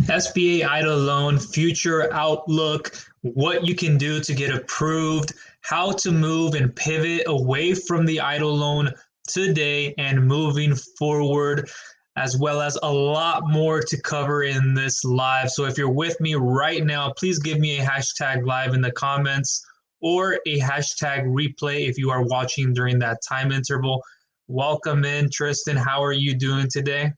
SBA Eidl Loan Future Outlook, what you can do to get approved, how to move and pivot away from the Eidl loan today and moving forward, as well as a lot more to cover in this live. So if you're with me right now, please give me a hashtag live in the comments or a hashtag replay if you are watching during that time interval. Welcome in, Tristan. How are you doing today?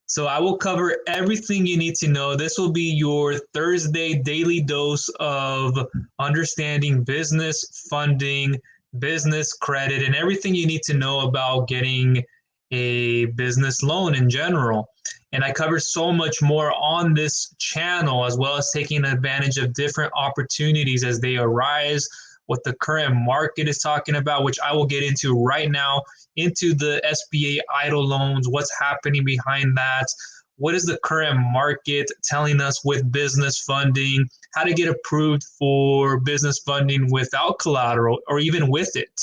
So I will cover everything you need to know. This will be your Thursday daily dose of understanding business funding, business credit, and everything you need to know about getting a business loan in general. And I cover so much more on this channel, as well as taking advantage of different opportunities as they arise, what the current market is talking about, which I will get into right now, into the SBA Eidl loans, what's happening behind that, what is the current market telling us with business funding, how to get approved for business funding without collateral or even with it,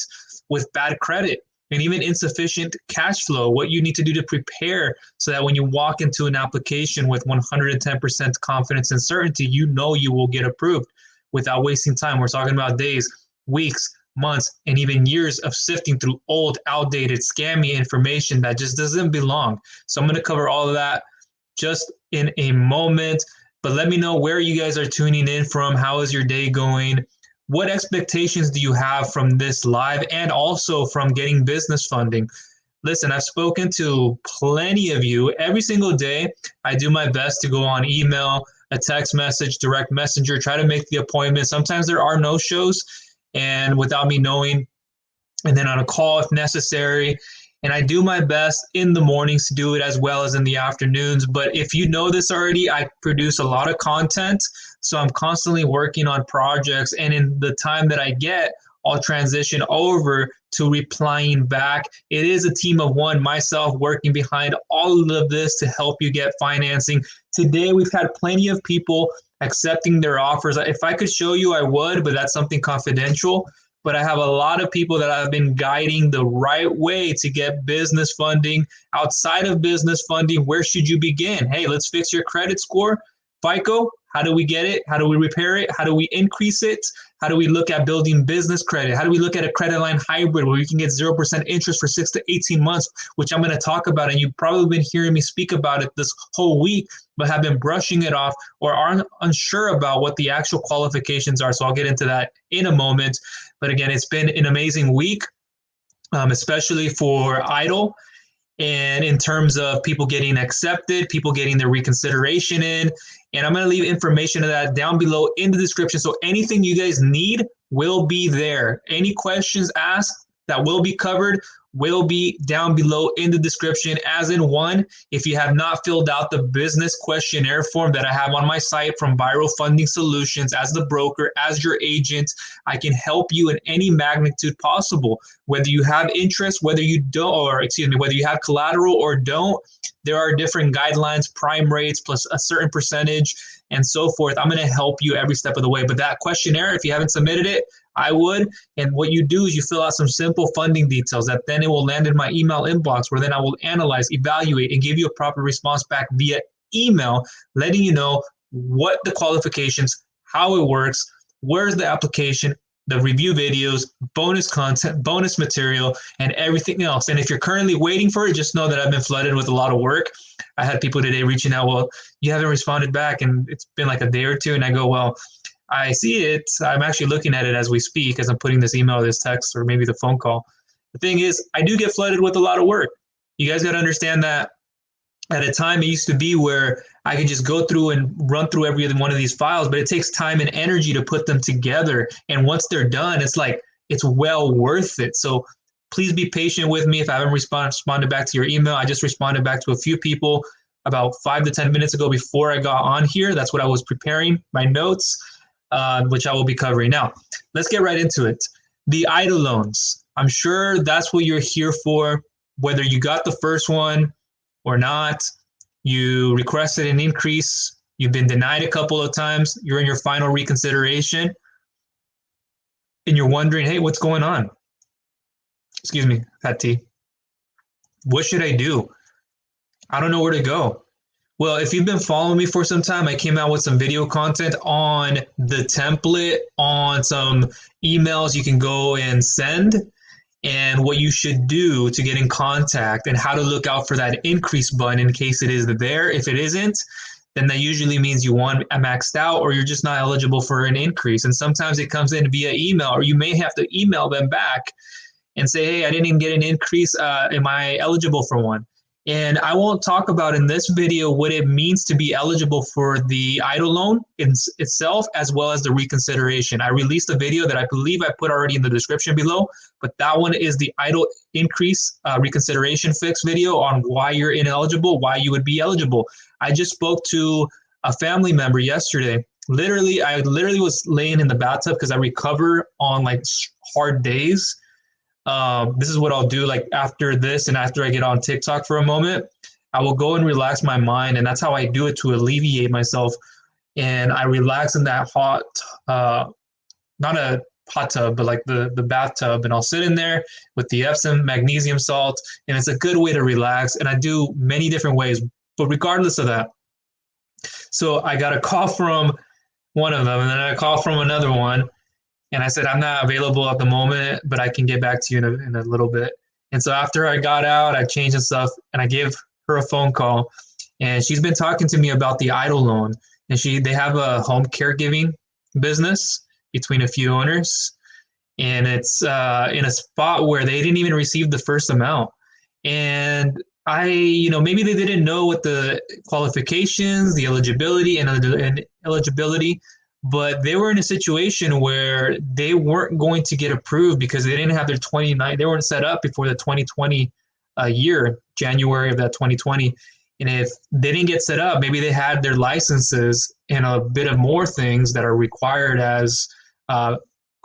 with bad credit and even insufficient cash flow, what you need to do to prepare so that when you walk into an application with 110% confidence and certainty, you know you will get approved without wasting time. We're talking about days, weeks, months, and even years of sifting through old, outdated, scammy information that just doesn't belong. So I'm going to cover all of that just in a moment. But let me know where you guys are tuning in from. How is your day going? What expectations do you have from this live and also from getting business funding? Listen, I've spoken to plenty of you every single day. I do my best to go on email, a text message, direct messenger, try to make the appointment. Sometimes there are no shows and without me knowing, and then on a call if necessary. And I do my best in the mornings to do it as well as in the afternoons. But if you know this already, I produce a lot of content. So I'm constantly working on projects. And in the time that I get, I'll transition over to replying back. It is a team of one, myself working behind all of this to help you get financing. Today, we've had plenty of people accepting their offers. If I could show you, I would, but that's something confidential. But I have a lot of people that I've been guiding the right way to get business funding. Outside of business funding, where should you begin? Hey, let's fix your credit score. FICO, how do we get it? How do we repair it? How do we increase it? How do we look at building business credit? How do we look at a credit line hybrid where we can get 0% interest for 6 to 18 months, which I'm going to talk about. And you've probably been hearing me speak about it this whole week, but have been brushing it off or are unsure about what the actual qualifications are. So I'll get into that in a moment. But again, it's been an amazing week, especially for Eidl. And in terms of people getting accepted, people getting their reconsideration in. And I'm going to leave information of that down below in the description. So anything you guys need will be there. Any questions asked that will be covered will be down below in the description. As in one, if you have not filled out the business questionnaire form that I have on my site from Viral Funding Solutions, as the broker, as your agent, I can help you in any magnitude possible. Whether you have interest, whether you don't, or excuse me, whether you have collateral or don't, there are different guidelines, prime rates plus a certain percentage and so forth. I'm going to help you every step of the way. But that questionnaire, if you haven't submitted it, I would. And what you do is you fill out some simple funding details that then it will land in my email inbox, where then I will analyze, evaluate, and give you a proper response back via email, letting you know what the qualifications, how it works, where's the application, the review videos, bonus content, bonus material, and everything else. And if you're currently waiting for it, just know that I've been flooded with a lot of work. I had people today reaching out, well, you haven't responded back, and it's been like a day or two. And I go, well, I see it. I'm actually looking at it as we speak, as I'm putting this email, this text, or maybe the phone call. The thing is, I do get flooded with a lot of work. You guys got to understand that at a time it used to be where I could just go through and run through every one of these files, but it takes time and energy to put them together. And once they're done, it's like, it's well worth it. So please be patient with me. If I haven't responded back to your email, I just responded back to a few people about 5 to 10 minutes ago before I got on here. That's what I was preparing, my notes, which I will be covering. Now, let's get right into it. The Eidl loans. I'm sure that's what you're here for, whether you got the first one or not. You requested an increase. You've been denied a couple of times. You're in your final reconsideration. And you're wondering, hey, what's going on? Excuse me, Pat T. What should I do? I don't know where to go. Well, if you've been following me for some time, I came out with some video content on the template, on some emails you can go and send, and what you should do to get in contact, and how to look out for that increase button in case it is there. If it isn't, then that usually means you want maxed out, or you're just not eligible for an increase. And sometimes it comes in via email, or you may have to email them back and say, hey, I didn't even get an increase. Am I eligible for one? And I won't talk about in this video what it means to be eligible for the EIDL loan itself, as well as the reconsideration. I released a video that I believe I put already in the description below, but that one is the EIDL increase reconsideration fix video on why you're ineligible, why you would be eligible. I just spoke to a family member yesterday. I literally was laying in the bathtub because I recover on like hard days. This is what I'll do, like after this and after I get on TikTok for a moment, I will go and relax my mind, and that's how I do it to alleviate myself. And I relax in that hot, not a hot tub, but like the bathtub, and I'll sit in there with the Epsom magnesium salt, and it's a good way to relax. And I do many different ways, but regardless of that, so I got a call from one of them, and then I call from another one. And I said, I'm not available at the moment, but I can get back to you in a little bit. And so after I got out, I changed and stuff, and I gave her a phone call. And she's been talking to me about the EIDL loan. And they have a home caregiving business between a few owners. And it's in a spot where they didn't even receive the first amount. And maybe they didn't know what the qualifications, the eligibility, and eligibility, but they were in a situation where they weren't going to get approved because they didn't have their they weren't set up before the 2020 year, January of that 2020. And if they didn't get set up, maybe they had their licenses and a bit of more things that are required as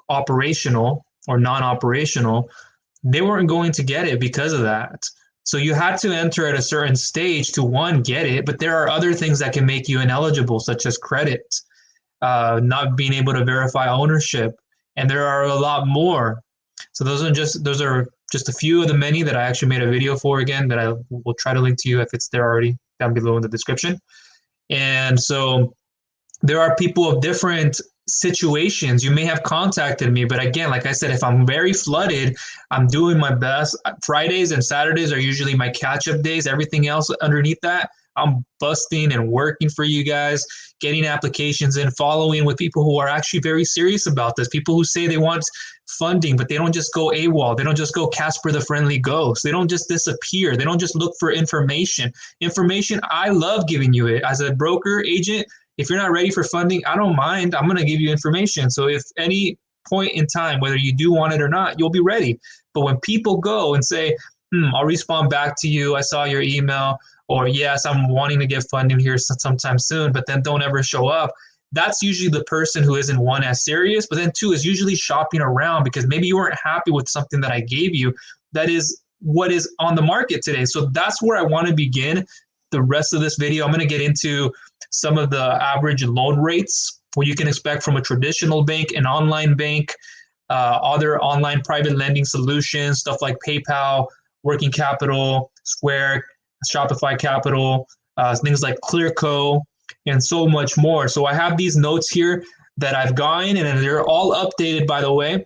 operational or non-operational, they weren't going to get it because of that. So you had to enter at a certain stage to, one, get it, but there are other things that can make you ineligible, such as credit, not being able to verify ownership, and there are a lot more. So those are just a few of the many that I actually made a video for, again, that I will try to link to you if it's there already down below in the description. And so there are people of different situations. You may have contacted me, but again, like I said, if I'm very flooded, I'm doing my best. Fridays and Saturdays are usually my catch-up days. Everything else underneath that, I'm busting and working for you guys, getting applications in, following with people who are actually very serious about this, people who say they want funding, but they don't just go AWOL. They don't just go Casper the Friendly Ghost. They don't just disappear. They don't just look for information. I love giving you it. As a broker agent, if you're not ready for funding, I don't mind. I'm going to give you information. So if any point in time, whether you do want it or not, you'll be ready. But when people go and say, I'll respond back to you, I saw your email, or yes, I'm wanting to get funding here sometime soon, but then don't ever show up, that's usually the person who isn't, one, as serious, but then two, is usually shopping around because maybe you weren't happy with something that I gave you that is what is on the market today. So that's where I want to begin the rest of this video. I'm going to get into some of the average loan rates, what you can expect from a traditional bank, an online bank, other online private lending solutions, stuff like PayPal, Working Capital, Square, Shopify Capital, things like Clearco, and so much more. So I have these notes here that I've gotten, and they're all updated, by the way,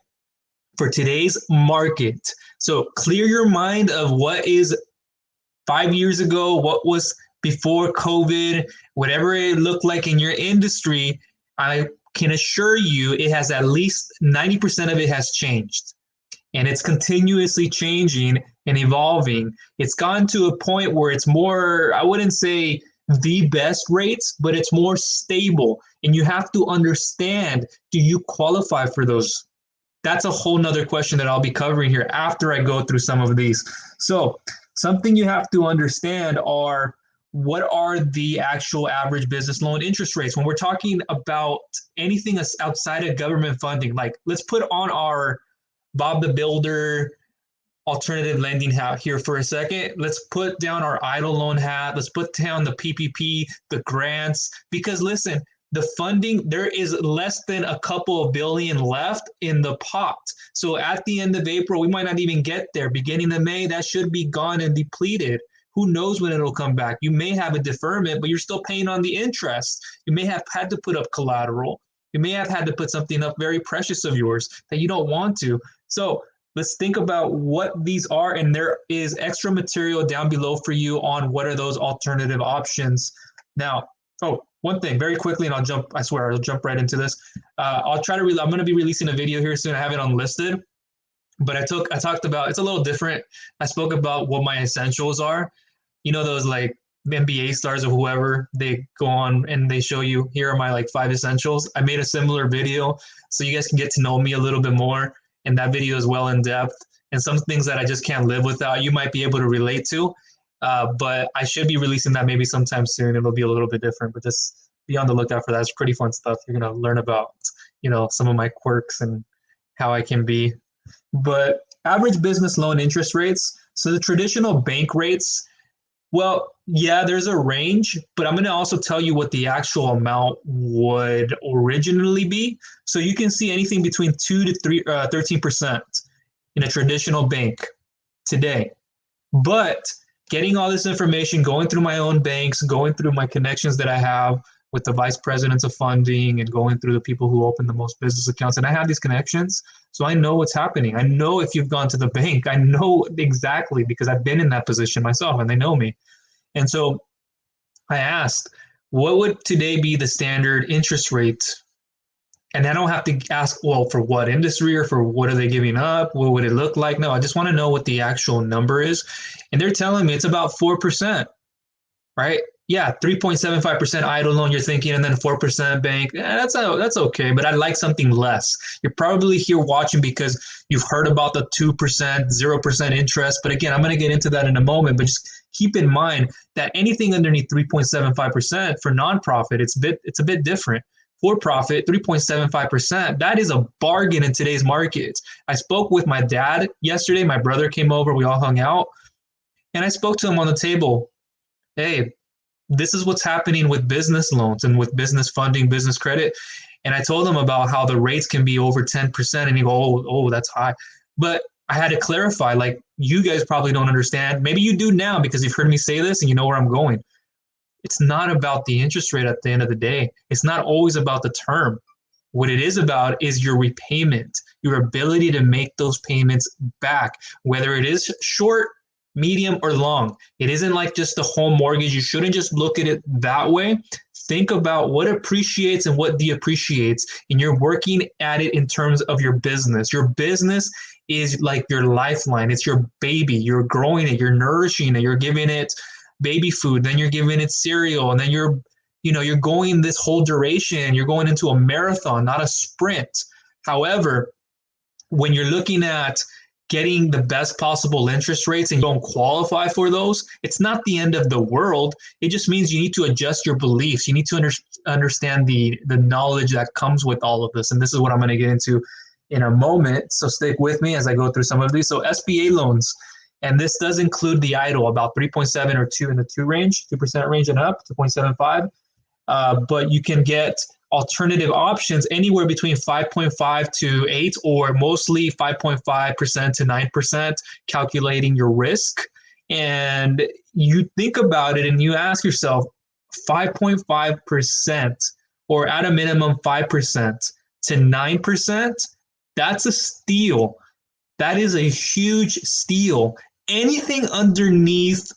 for today's market. So clear your mind of what is 5 years ago, what was before COVID, whatever it looked like in your industry. I can assure you it has at least 90% of it has changed. And it's continuously changing and evolving. It's gotten to a point where it's more, I wouldn't say the best rates, but it's more stable. And you have to understand, do you qualify for those? That's a whole nother question that I'll be covering here after I go through some of these. So something you have to understand are, what are the actual average business loan interest rates? When we're talking about anything outside of government funding, like let's put on our Bob the Builder alternative lending hat here for a second. Let's put down our EIDL loan hat. Let's put down the PPP, the grants, because listen, the funding, there is less than a couple of billion left in the pot. So at the end of April, we might not even get there. Beginning of May, that should be gone and depleted. Who knows when it'll come back? You may have a deferment, but you're still paying on the interest. You may have had to put up collateral. You may have had to put something up very precious of yours that you don't want to. So let's think about what these are, and there is extra material down below for you on what are those alternative options. Now, one thing very quickly, and I swear I'll jump right into this. I'm going to be releasing a video here soon. I have it unlisted, but I talked about, it's a little different. I spoke about what my essentials are. You know, those like NBA stars or whoever, they go on and they show you, here are my like 5 essentials. I made a similar video so you guys can get to know me a little bit more. And that video is well in depth, and some things that I just can't live without, you might be able to relate to. But I should be releasing that maybe sometime soon. It'll be a little bit different, but just be on the lookout for that. It's pretty fun stuff. You're going to learn about, you know, some of my quirks and how I can be. But average business loan interest rates. So the traditional bank rates, well, yeah, there's a range, but I'm going to also tell you what the actual amount would originally be. So you can see anything between 2 to 13% in a traditional bank today. But getting all this information, going through my own banks, going through my connections that I have with the vice presidents of funding and going through the people who open the most business accounts, and I have these connections, so I know what's happening. I know if you've gone to the bank, I know exactly because I've been in that position myself and they know me. And so I asked, what would today be the standard interest rate? And I don't have to ask, well, for what industry or for what are they giving up? What would it look like? No, I just want to know what the actual number is. And they're telling me it's about 4%, right? Yeah, 3.75% EIDL loan, you're thinking, and then 4% bank. Yeah, that's okay, but I'd like something less. You're probably here watching because you've heard about the 2%, 0% interest. But again, I'm going to get into that in a moment. But just keep in mind that anything underneath 3.75% for nonprofit, it's a bit different. For profit, 3.75%, that is a bargain in today's market. I spoke with my dad yesterday. My brother came over. We all hung out. And I spoke to him on the table. Hey, this is what's happening with business loans and with business funding, business credit. And I told him about how the rates can be over 10%. And he goes, oh, that's high. But I had to clarify, like, you guys probably don't understand. Maybe you do now because you've heard me say this and you know where I'm going. It's not about the interest rate at the end of the day. It's not always about the term. What it is about is your repayment, your ability to make those payments back, whether it is short, medium, or long. It isn't like just the home mortgage. You shouldn't just look at it that way. Think about what appreciates and what depreciates, and you're working at it in terms of your business. Your business is like your lifeline. It's your baby. You're growing it. You're nourishing it. You're giving it baby food, then you're giving it cereal, and then you're going this whole duration. You're going into a marathon, not a sprint. However, when you're looking at getting the best possible interest rates and you don't qualify for those, it's not the end of the world. It just means you need to adjust your beliefs. You need to understand the knowledge that comes with all of this. And this is what I'm going to get into in a moment. So stick with me as I go through some of these. So SBA loans. And this does include the EIDL, about 3.7 or 2 in the 2 range, 2% range and up, 2.75. But you can get alternative options anywhere between 5.5 to 8, or mostly 5.5% to 9%, calculating your risk. And you think about it and you ask yourself, 5.5% or at a minimum 5% to 9%, that's a steal. That is a huge steal. Anything underneath,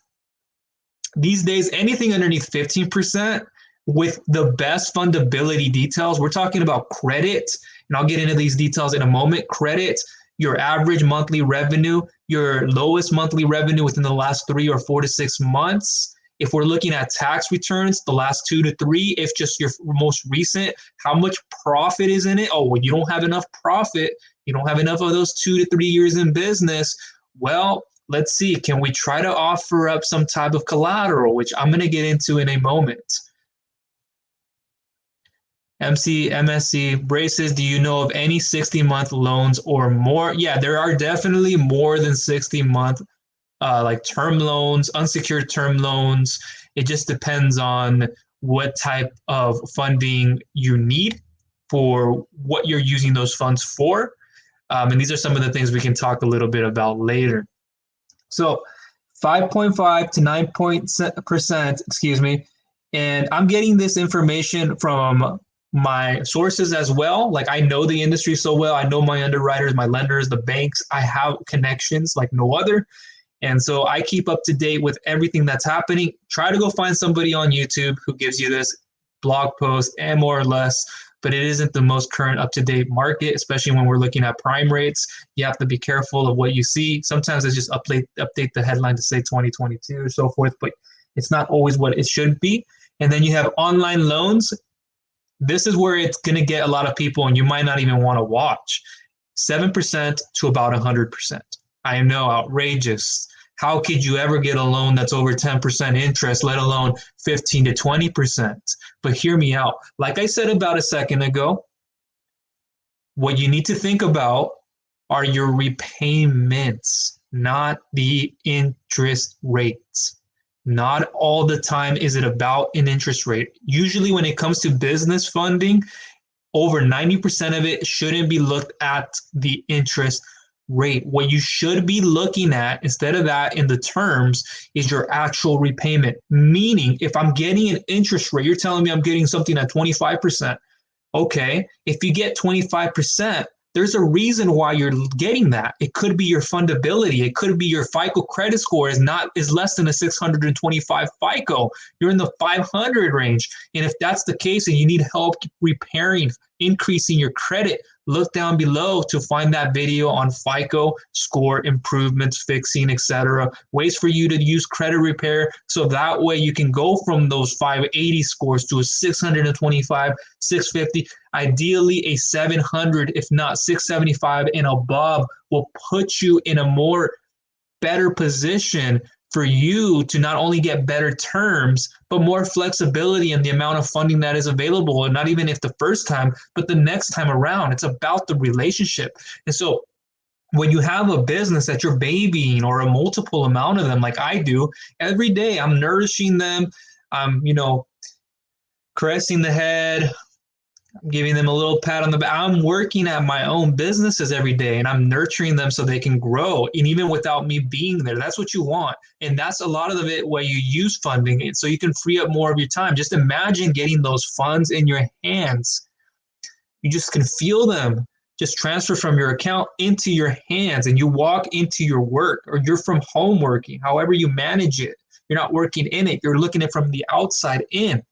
these days, anything underneath 15% with the best fundability details, we're talking about credit, and I'll get into these details in a moment. Credit, your average monthly revenue, your lowest monthly revenue within the last 3 or 4 to 6 months. If we're looking at tax returns, the last 2 to 3, if just your most recent, how much profit is in it? Oh, well, you don't have enough profit. You don't have enough of those 2 to 3 years in business. Well, let's see. Can we try to offer up some type of collateral, which I'm going to get into in a moment. MSC Braces, do you know of any 60-month loans or more? Yeah, there are definitely more than 60-month like term loans, unsecured term loans. It just depends on what type of funding you need for what you're using those funds for. And these are some of the things we can talk a little bit about later. So 5.5 to 9%, excuse me. And I'm getting this information from my sources as well. Like I know the industry so well. I know my underwriters, my lenders, the banks. I have connections like no other. And so I keep up to date with everything that's happening. Try to go find somebody on YouTube who gives you this blog post and more or less, but it isn't the most current up-to-date market, especially when we're looking at prime rates. You have to be careful of what you see. Sometimes it's just update the headline to say 2022 or so forth, but it's not always what it should be. And then you have online loans. This is where it's going to get a lot of people, and you might not even want to watch. 7% to about 100%. I know, outrageous. How could you ever get a loan that's over 10% interest, let alone 15 to 20%? But hear me out. Like I said about a second ago, what you need to think about are your repayments, not the interest rates. Not all the time is it about an interest rate. Usually when it comes to business funding, over 90% of it shouldn't be looked at the interest rate. What you should be looking at instead of that in the terms is your actual repayment. Meaning, if I'm getting an interest rate, you're telling me I'm getting something at 25%. Okay, if you get 25%, there's a reason why you're getting that. It could be your fundability. It could be your FICO credit score is less than a 625 FICO. You're in the 500 range. And if that's the case and you need help repairing, increasing your credit, look down below to find that video on FICO score improvements, fixing, etc. Ways for you to use credit repair so that way you can go from those 580 scores to a 625, 650. Ideally, a 700, if not 675 and above, will put you in a more better position for you to not only get better terms, but more flexibility in the amount of funding that is available. And not even if the first time, but the next time around. It's about the relationship. And so when you have a business that you're babying or a multiple amount of them, like I do, every day I'm nourishing them. I'm, caressing the head, giving them a little pat on the back. I'm working at my own businesses every day and I'm nurturing them so they can grow. And even without me being there, that's what you want. And that's a lot of it where you use funding it so you can free up more of your time. Just imagine getting those funds in your hands. You just can feel them just transfer from your account into your hands and you walk into your work or you're from home working, however you manage it. You're not working in it. You're looking at it from the outside in.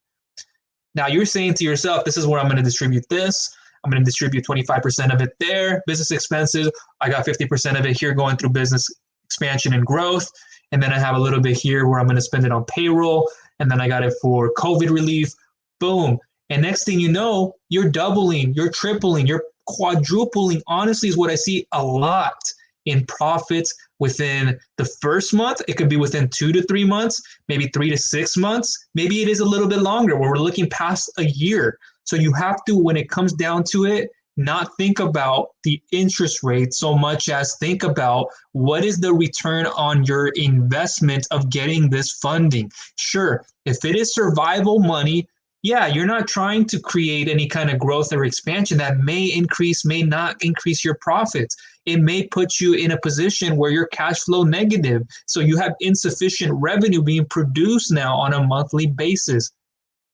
Now you're saying to yourself, this is where I'm going to distribute this. I'm going to distribute 25% of it there. Business expenses, I got 50% of it here going through business expansion and growth. And then I have a little bit here where I'm going to spend it on payroll. And then I got it for COVID relief. Boom. And next thing you know, you're doubling, you're tripling, you're quadrupling. Honestly, is what I see a lot in profits within the first month. It could be within 2 to 3 months, maybe 3 to 6 months. Maybe it is a little bit longer where we're looking past a year. So you have to, when it comes down to it, not think about the interest rate so much as think about what is the return on your investment of getting this funding. Sure, if it is survival money, yeah, you're not trying to create any kind of growth or expansion that may increase, may not increase your profits. It may put you in a position where you're cash flow negative. So you have insufficient revenue being produced now on a monthly basis.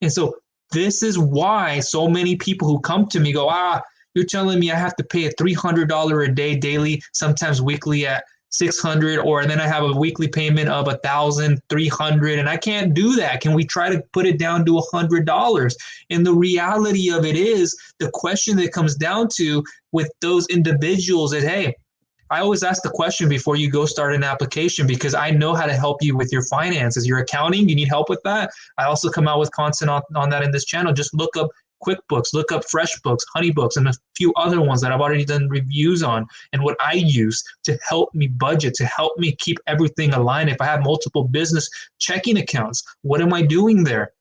And so this is why so many people who come to me go, you're telling me I have to pay a $300 a day daily, sometimes weekly at $600, or then I have a weekly payment of $1,300, and I can't do that. Can we try to put it down to $100? And the reality of it is, the question that comes down to with those individuals is, hey, I always ask the question before you go start an application because I know how to help you with your finances. Your accounting, you need help with that? I also come out with content on that in this channel. Just look up QuickBooks, look up FreshBooks, HoneyBooks, and a few other ones that I've already done reviews on and what I use to help me budget, to help me keep everything aligned. If I have multiple business checking accounts, what am I doing there?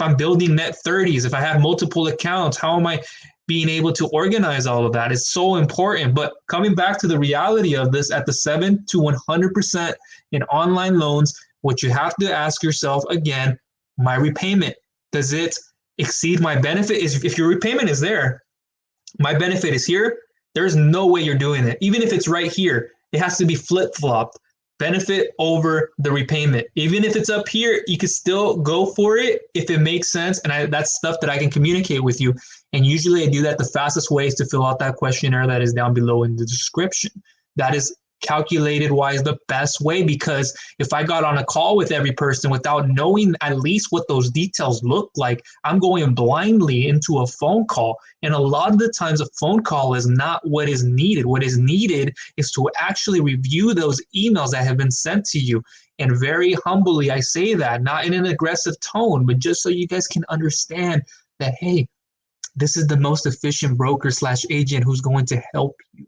If I'm building net 30s, if I have multiple accounts, how am I being able to organize all of that? Is so important. But coming back to the reality of this, at the 7 to 100% in online loans, what you have to ask yourself again, my repayment, does it exceed my benefit? Is if your repayment is there, my benefit is here, there's no way you're doing it. Even if it's right here, it has to be flip-flopped. benefit over the repayment. Even if it's up here, you can still go for it if it makes sense. And that's stuff that I can communicate with you. And usually I do that. The fastest way is to fill out that questionnaire that is down below in the description. That is calculated wise the best way, because if I got on a call with every person without knowing at least what those details look like, I'm going blindly into a phone call. And a lot of the times a phone call is not what is needed. What is needed is to actually review those emails that have been sent to you. And very humbly, I say that, not in an aggressive tone, but just so you guys can understand that, hey, this is the most efficient broker / agent who's going to help you.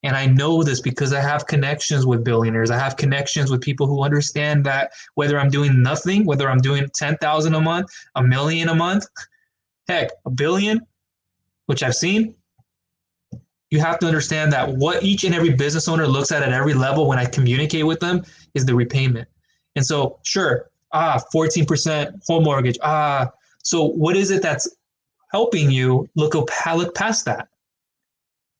And I know this because I have connections with billionaires. I have connections with people who understand that whether I'm doing nothing, whether I'm doing 10,000 a month, a million a month, heck, a billion, which I've seen, you have to understand that what each and every business owner looks at every level when I communicate with them is the repayment. And so, sure, 14% home mortgage. So what is it that's helping you look past that?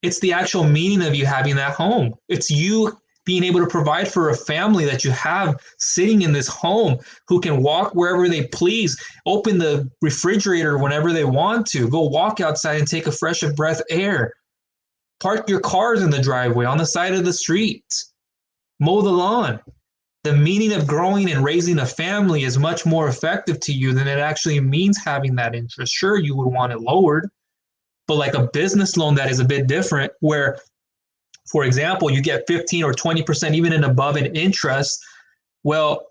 It's the actual meaning of you having that home. It's you being able to provide for a family that you have sitting in this home who can walk wherever they please, open the refrigerator whenever they want to, go walk outside and take a fresh of breath air, park your cars in the driveway, on the side of the street, mow the lawn. The meaning of growing and raising a family is much more effective to you than it actually means having that interest. Sure, you would want it lowered, but like a business loan that is a bit different where, for example, you get 15 or 20% even and above in interest. Well,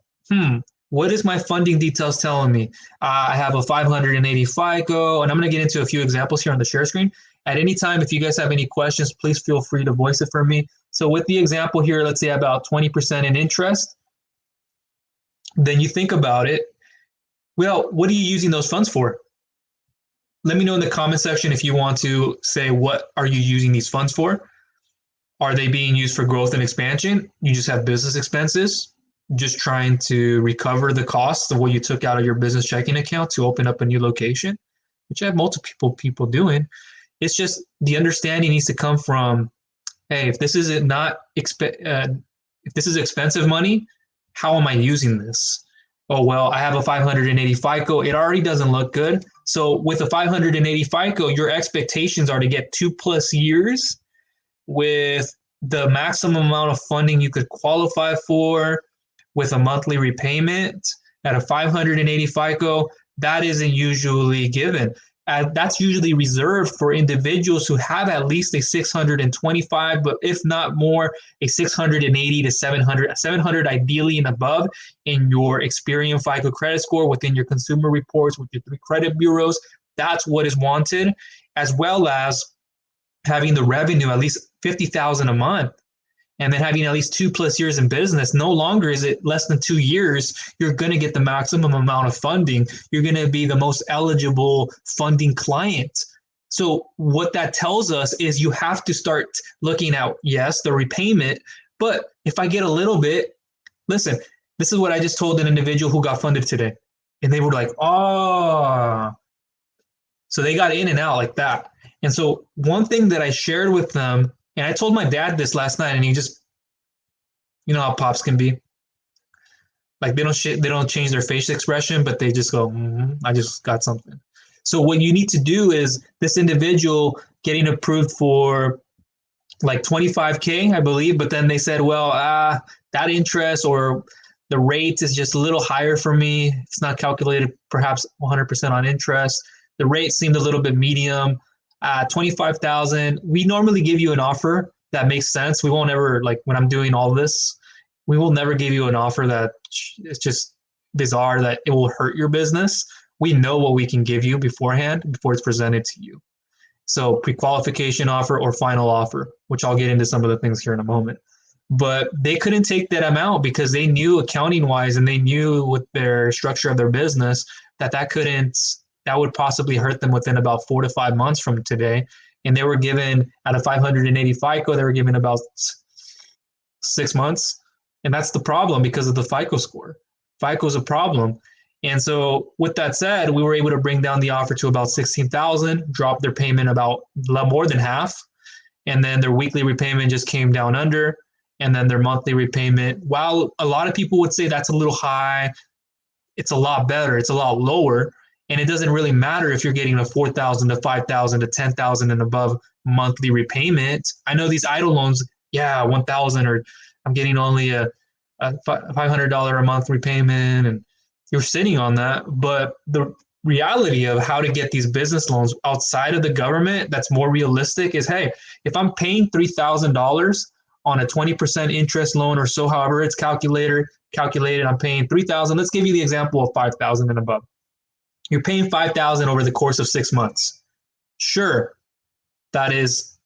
what is my funding details telling me? I have a 580 FICO, and I'm going to get into a few examples here on the share screen. At any time, if you guys have any questions, please feel free to voice it for me. So with the example here, let's say about 20% in interest, then you think about it. Well, what are you using those funds for? Let me know in the comment section if you want to say, what are you using these funds for? Are they being used for growth and expansion? You just have business expenses, just trying to recover the costs of what you took out of your business checking account to open up a new location, which I have multiple people doing. It's just the understanding needs to come from, hey, if this is expensive money, how am I using this? Oh, well, I have a 580 FICO. It already doesn't look good. So with a 580 FICO, your expectations are to get 2+ years with the maximum amount of funding you could qualify for with a monthly repayment at a 580 FICO. That isn't usually given. That's usually reserved for individuals who have at least a 625, but if not more, a 680 to 700 ideally and above in your Experian FICO credit score within your consumer reports with your 3 credit bureaus. That's what is wanted, as well as having the revenue at least $50,000 a month, and then having at least 2+ years in business. No longer is it less than 2 years. You're going to get the maximum amount of funding. You're going to be the most eligible funding client. So what that tells us is you have to start looking at, yes, the repayment, but if I get a little bit, listen, this is what I just told an individual who got funded today. And they were like, oh, so they got in and out like that. And so one thing that I shared with them, and I told my dad this last night, and he just, you know how pops can be. Like they don't change their facial expression, but they just go, I just got something. So what you need to do is this individual getting approved for like 25K, I believe, but then they said, well, that interest or the rate is just a little higher for me. It's not calculated perhaps 100% on interest. The rate seemed a little bit medium. 25,000. We normally give you an offer that makes sense. We won't ever, like when I'm doing all this, we will never give you an offer that is just bizarre, that it will hurt your business. We know what we can give you beforehand, before it's presented to you. So pre-qualification offer or final offer, which I'll get into some of the things here in a moment. But they couldn't take that amount because they knew accounting wise, and they knew with their structure of their business that would possibly hurt them within about 4 to 5 months from today. And they were given, at a 580 FICO, they were given about 6 months. And that's the problem because of the FICO score. FICO is a problem. And so with that said, we were able to bring down the offer to about 16,000, drop their payment about more than half. And then their weekly repayment just came down under. and then their monthly repayment. While a lot of people would say that's a little high, it's a lot better, it's a lot lower. And it doesn't really matter if you're getting a $4,000 to $5,000 to $10,000 and above monthly repayment. I know these EIDL loans, yeah, $1,000, or I'm getting only a $500 a month repayment, and you're sitting on that. But the reality of how to get these business loans outside of the government that's more realistic is, hey, if I'm paying $3,000 on a 20% interest loan or so, however it's calculated, I'm paying $3,000. Let's give you the example of $5,000 and above. You're paying $5,000 over the course of 6 months. Sure, that is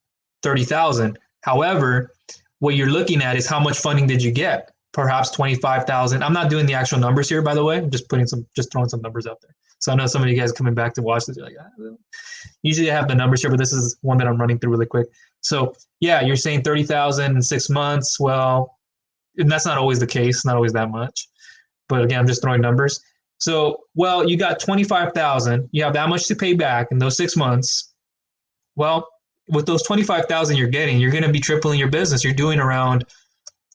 $30,000. However, what you're looking at is how much funding did you get? Perhaps $25,000. I'm not doing the actual numbers here, by the way. I'm just throwing some numbers out there. So I know some of you guys coming back to watch this, you're like, usually I have the numbers here, but this is one that I'm running through really quick. So yeah, you're saying $30,000 in 6 months. Well, and that's not always the case, not always that much. But again, I'm just throwing numbers. So, well, you got $25,000. You have that much to pay back in those 6 months. Well, with those $25,000 you're getting, you're going to be tripling your business. You're doing around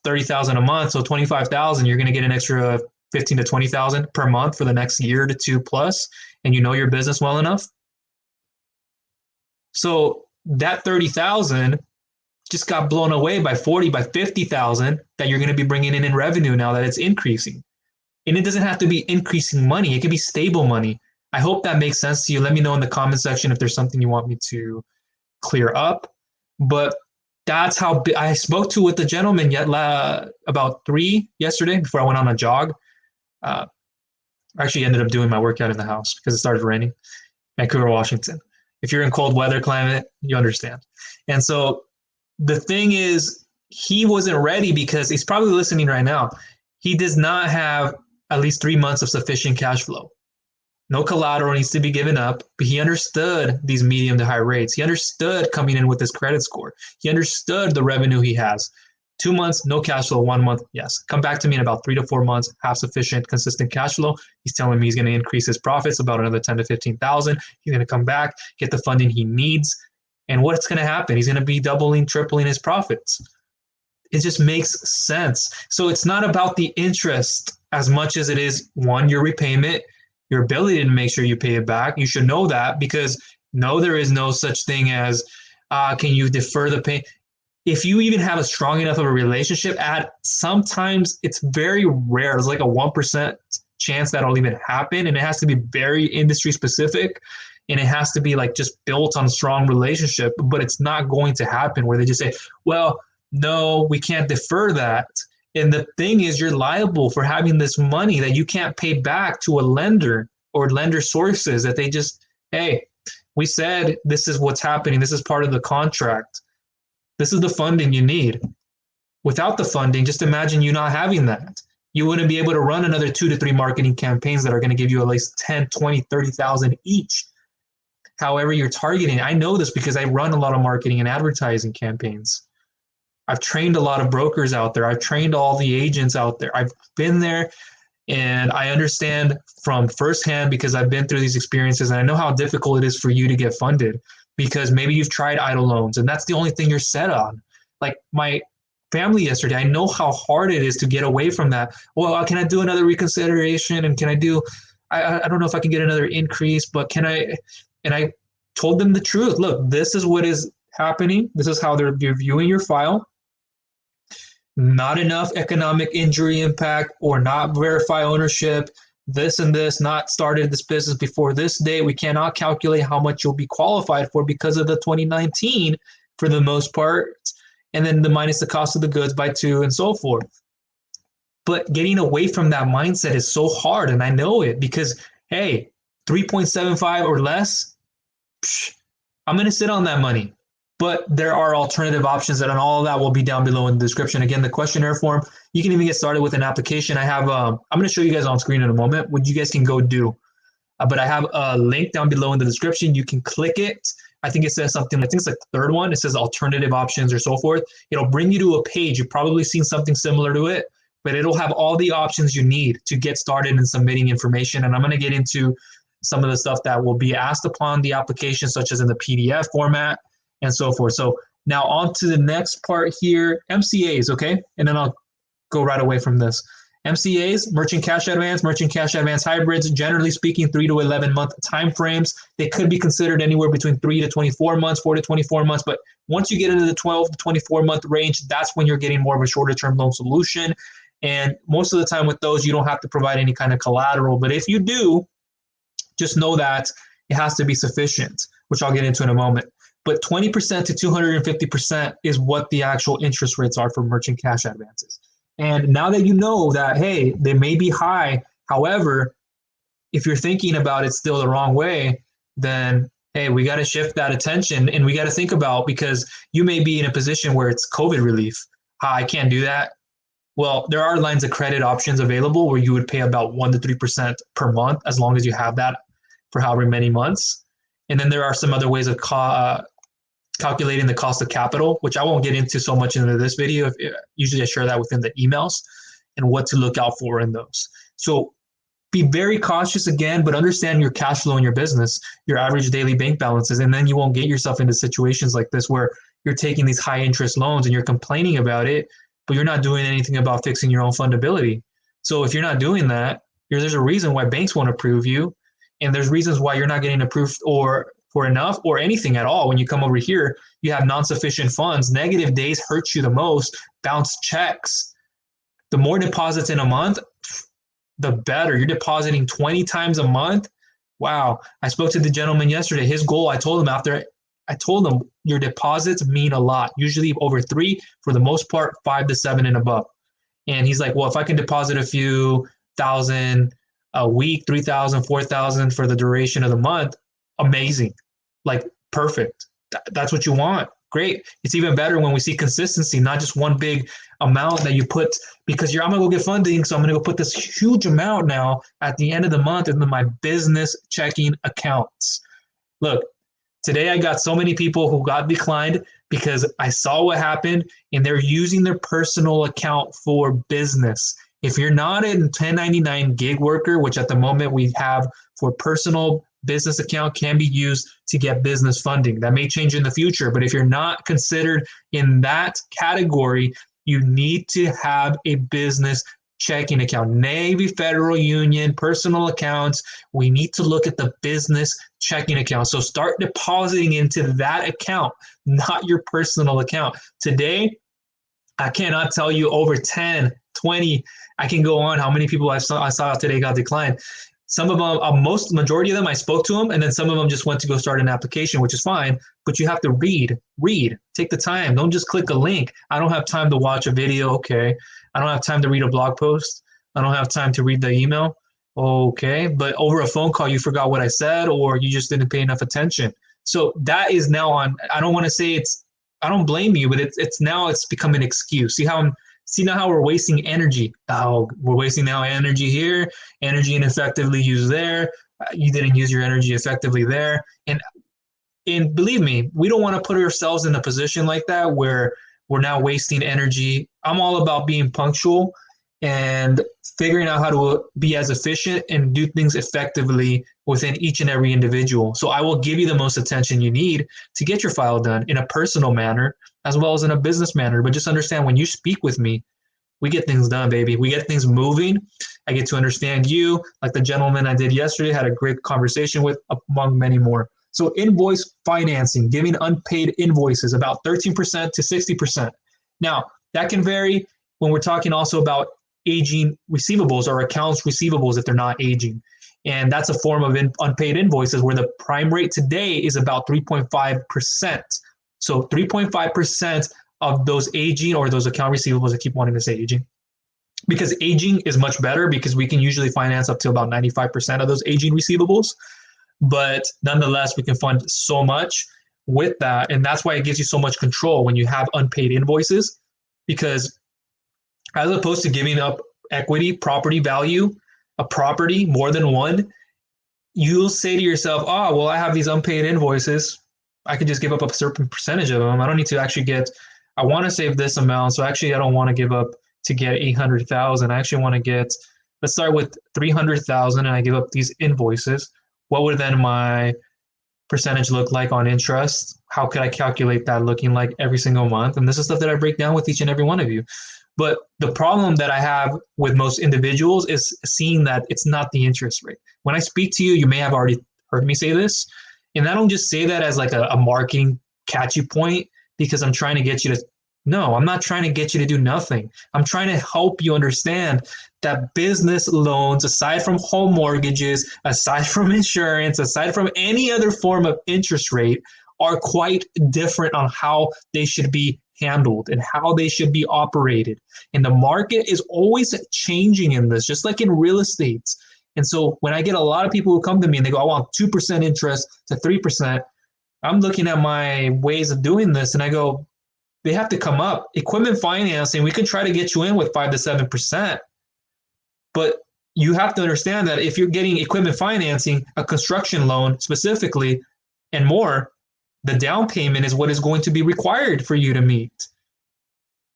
$30,000 a month. So $25,000, you're going to get an extra $15,000 to $20,000 per month for the next year to two plus, and you know your business well enough. So that $30,000 just got blown away by $40,000, by $50,000 that you're going to be bringing in revenue now that it's increasing. And it doesn't have to be increasing money. It could be stable money. I hope that makes sense to you. Let me know in the comment section if there's something you want me to clear up. But that's how I spoke to with the gentleman about 3 yesterday before I went on a jog. I actually ended up doing my workout in the house because it started raining. Vancouver, Washington. If you're in cold weather climate, you understand. And so the thing is, he wasn't ready because he's probably listening right now. He does not have at least 3 months of sufficient cash flow. No collateral needs to be given up, but he understood these medium to high rates. He understood coming in with his credit score. He understood the revenue he has. 2 months, no cash flow. 1 month, yes. Come back to me in about 3 to 4 months, have sufficient, consistent cash flow. He's telling me he's going to increase his profits about another $10,000 to $15,000. He's going to come back, get the funding he needs. And what's going to happen? He's going to be doubling, tripling his profits. It just makes sense. So it's not about the interest as much as it is, one, your repayment, your ability to make sure you pay it back. You should know that, because no, there is no such thing as can you defer the pay. If you even have a strong enough of a relationship, sometimes it's very rare. There's like a 1% chance that'll even happen, and it has to be very industry specific, and it has to be like just built on a strong relationship. But it's not going to happen where they just say, well, no, we can't defer that. And the thing is, you're liable for having this money that you can't pay back to a lender or lender sources that they just, hey, we said this is what's happening. This is part of the contract. This is the funding you need. Without the funding, just imagine you not having that. You wouldn't be able to run another 2 to 3 marketing campaigns that are going to give you at least 10, 20, 30,000 each. However you're targeting. I know this because I run a lot of marketing and advertising campaigns. I've trained a lot of brokers out there. I've trained all the agents out there. I've been there, and I understand from firsthand because I've been through these experiences, and I know how difficult it is for you to get funded because maybe you've tried EIDL loans and that's the only thing you're set on. Like my family yesterday, I know how hard it is to get away from that. Well, can I do another reconsideration? And can I do, I don't know if I can get another increase, but can I? And I told them the truth. Look, this is what is happening. This is how they're viewing your file. Not enough economic injury impact or not verify ownership, this and this, not started this business before this date. We cannot calculate how much you'll be qualified for because of the 2019 for the most part. And then the minus the cost of the goods by 2 and so forth. But getting away from that mindset is so hard. And I know it because, hey, 3.75 or less, I'm going to sit on that money. But there are alternative options, and all of that will be down below in the description. Again, the questionnaire form, you can even get started with an application. I have, I'm going to show you guys on screen in a moment what you guys can go do. But I have a link down below in the description. You can click it. I think it says something, I think it's like the third one. It says alternative options or so forth. It'll bring you to a page. You've probably seen something similar to it, but it'll have all the options you need to get started in submitting information. And I'm going to get into some of the stuff that will be asked upon the application, such as in the PDF format and so forth. So Now on to the next part here, MCAs, okay? And then I'll go right away from this. MCAs, merchant cash advance hybrids, generally speaking, 3 to 11 month timeframes. They could be considered anywhere between 3 to 24 months, 4 to 24 months. But once you get into the 12 to 24 month range, that's when you're getting more of a shorter term loan solution. And most of the time with those, you don't have to provide any kind of collateral. But if you do, just know that it has to be sufficient, which I'll get into in a moment. But 20% to 250% is what the actual interest rates are for merchant cash advances. And now that you know that, hey, they may be high, however, if you're thinking about it still the wrong way, then, hey, we got to shift that attention and we got to think about, because you may be in a position where it's COVID relief. I can't do that. Well, there are lines of credit options available where you would pay about 1 to 3% per month as long as you have that for however many months. And then there are some other ways of calculating the cost of capital, which I won't get into so much into this video. Usually I share that within the emails and what to look out for in those. So be very cautious again, but understand your cash flow in your business, your average daily bank balances, and then you won't get yourself into situations like this where you're taking these high interest loans and you're complaining about it, but you're not doing anything about fixing your own fundability. So if you're not doing that, there's a reason why banks won't approve you, and there's reasons why you're not getting approved or for enough or anything at all. When you come over here, you have non-sufficient funds. Negative days hurt you the most. Bounce checks. The more deposits in a month, the better. You're depositing 20 times a month. Wow. I spoke to the gentleman yesterday. His goal, I told him your deposits mean a lot. Usually over 3, for the most part, 5 to 7 and above. And he's like, well, if I can deposit a few thousand a week, 3,000, 4,000 for the duration of the month, amazing. Like perfect. That's what you want. Great. It's even better when we see consistency, not just one big amount that you put, because I'm going to go get funding. So I'm going to go put this huge amount now at the end of the month into my business checking accounts. Look, today I got so many people who got declined because I saw what happened and they're using their personal account for business. If you're not a 1099 gig worker, which at the moment we have for personal business account, can be used to get business funding. That may change in the future, but if you're not considered in that category, you need to have a business checking account. Navy, Federal Union, personal accounts. We need to look at the business checking account. So start depositing into that account, not your personal account. Today, I cannot tell you over 10, 20, I can go on how many people I saw today got declined. Some of them, majority of them, I spoke to them, and then some of them just went to go start an application, which is fine, but you have to read, take the time. Don't just click a link. I don't have time to watch a video. Okay. I don't have time to read a blog post. I don't have time to read the email. Okay. But over a phone call, you forgot what I said, or you just didn't pay enough attention. So that is now on, I don't want to say I don't blame you, but it's become an excuse. See now how we're wasting energy. Oh, we're wasting now energy here, energy ineffectively used there. You didn't use your energy effectively there. And believe me, we don't want to put ourselves in a position like that where we're now wasting energy. I'm all about being punctual and figuring out how to be as efficient and do things effectively within each and every individual. So I will give you the most attention you need to get your file done in a personal manner as well as in a business manner. But just understand, when you speak with me, we get things done, baby. We get things moving. I get to understand you, like the gentleman I did yesterday, had a great conversation with, among many more. So invoice financing, giving unpaid invoices, about 13% to 60%. Now, that can vary when we're talking also about aging receivables or accounts receivables if they're not aging. And that's a form of unpaid invoices where the prime rate today is about 3.5%. So 3.5% of those aging or those account receivables, I keep wanting to say aging, because aging is much better because we can usually finance up to about 95% of those aging receivables. But nonetheless, we can fund so much with that. And that's why it gives you so much control when you have unpaid invoices, because as opposed to giving up equity, property value, a property, more than one, you'll say to yourself, oh, well, I have these unpaid invoices. I can just give up a certain percentage of them. I don't need to actually I want to save this amount. So actually, I don't want to give up to get 800,000. I actually want to let's start with 300,000 and I give up these invoices. What would then my percentage look like on interest? How could I calculate that looking like every single month? And this is stuff that I break down with each and every one of you. But the problem that I have with most individuals is seeing that it's not the interest rate. When I speak to you, you may have already heard me say this. And I don't just say that as like a marketing catchy point because I'm trying to get you to, no, I'm not trying to get you to do nothing. I'm trying to help you understand that business loans, aside from home mortgages, aside from insurance, aside from any other form of interest rate, are quite different on how they should be handled and how they should be operated. And the market is always changing in this, just like in real estate. And so when I get a lot of people who come to me and they go, I want 2% interest to 3%, I'm looking at my ways of doing this and I go, they have to come up. Equipment financing, we can try to get you in with 5 to 7%. But you have to understand that if you're getting equipment financing, a construction loan specifically, and more, the down payment is what is going to be required for you to meet.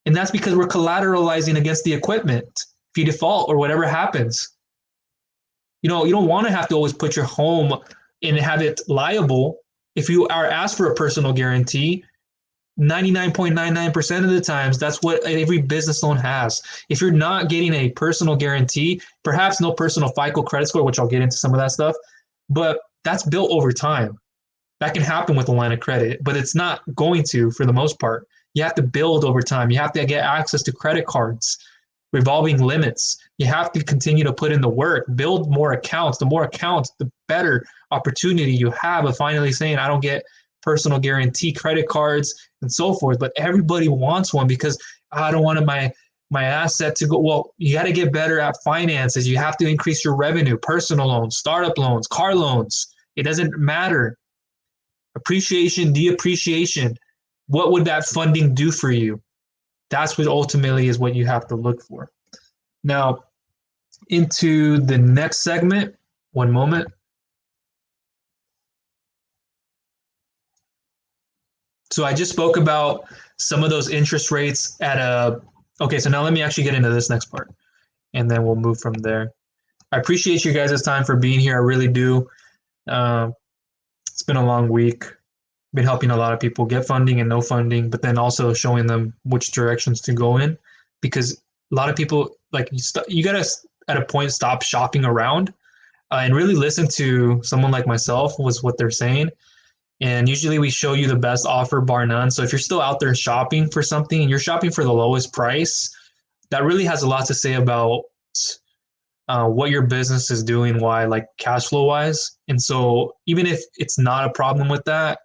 And that's because we're collateralizing against the equipment. If you default or whatever happens, you don't want to have to always put your home and have it liable. If you are asked for a personal guarantee, 99.99% of the times, that's what every business loan has. If you're not getting a personal guarantee, perhaps no personal FICO credit score, which I'll get into some of that stuff, but that's built over time. That can happen with a line of credit, but it's not going to for the most part. You have to build over time. You have to get access to credit cards, revolving limits. You have to continue to put in the work, build more accounts. The more accounts, the better opportunity you have of finally saying, I don't get personal guarantee credit cards and so forth. But everybody wants one because I don't want my asset to go. Well, you got to get better at finances. You have to increase your revenue, personal loans, startup loans, car loans. It doesn't matter. Appreciation, depreciation. What would that funding do for you? That's what ultimately is what you have to look for. Now, into the next segment. One moment. So I just spoke about some of those interest rates at okay, so now let me actually get into this next part, and then we'll move from there. I appreciate you guys' time for being here. I really do. It's been a long week. Been helping a lot of people get funding and no funding, but then also showing them which directions to go in, because a lot of people, like, you gotta at a point stop shopping around and really listen to someone like myself was what they're saying. And usually we show you the best offer bar none. So if you're still out there shopping for something and you're shopping for the lowest price, that really has a lot to say about what your business is doing, why, like cash flow wise. And so even if it's not a problem with that,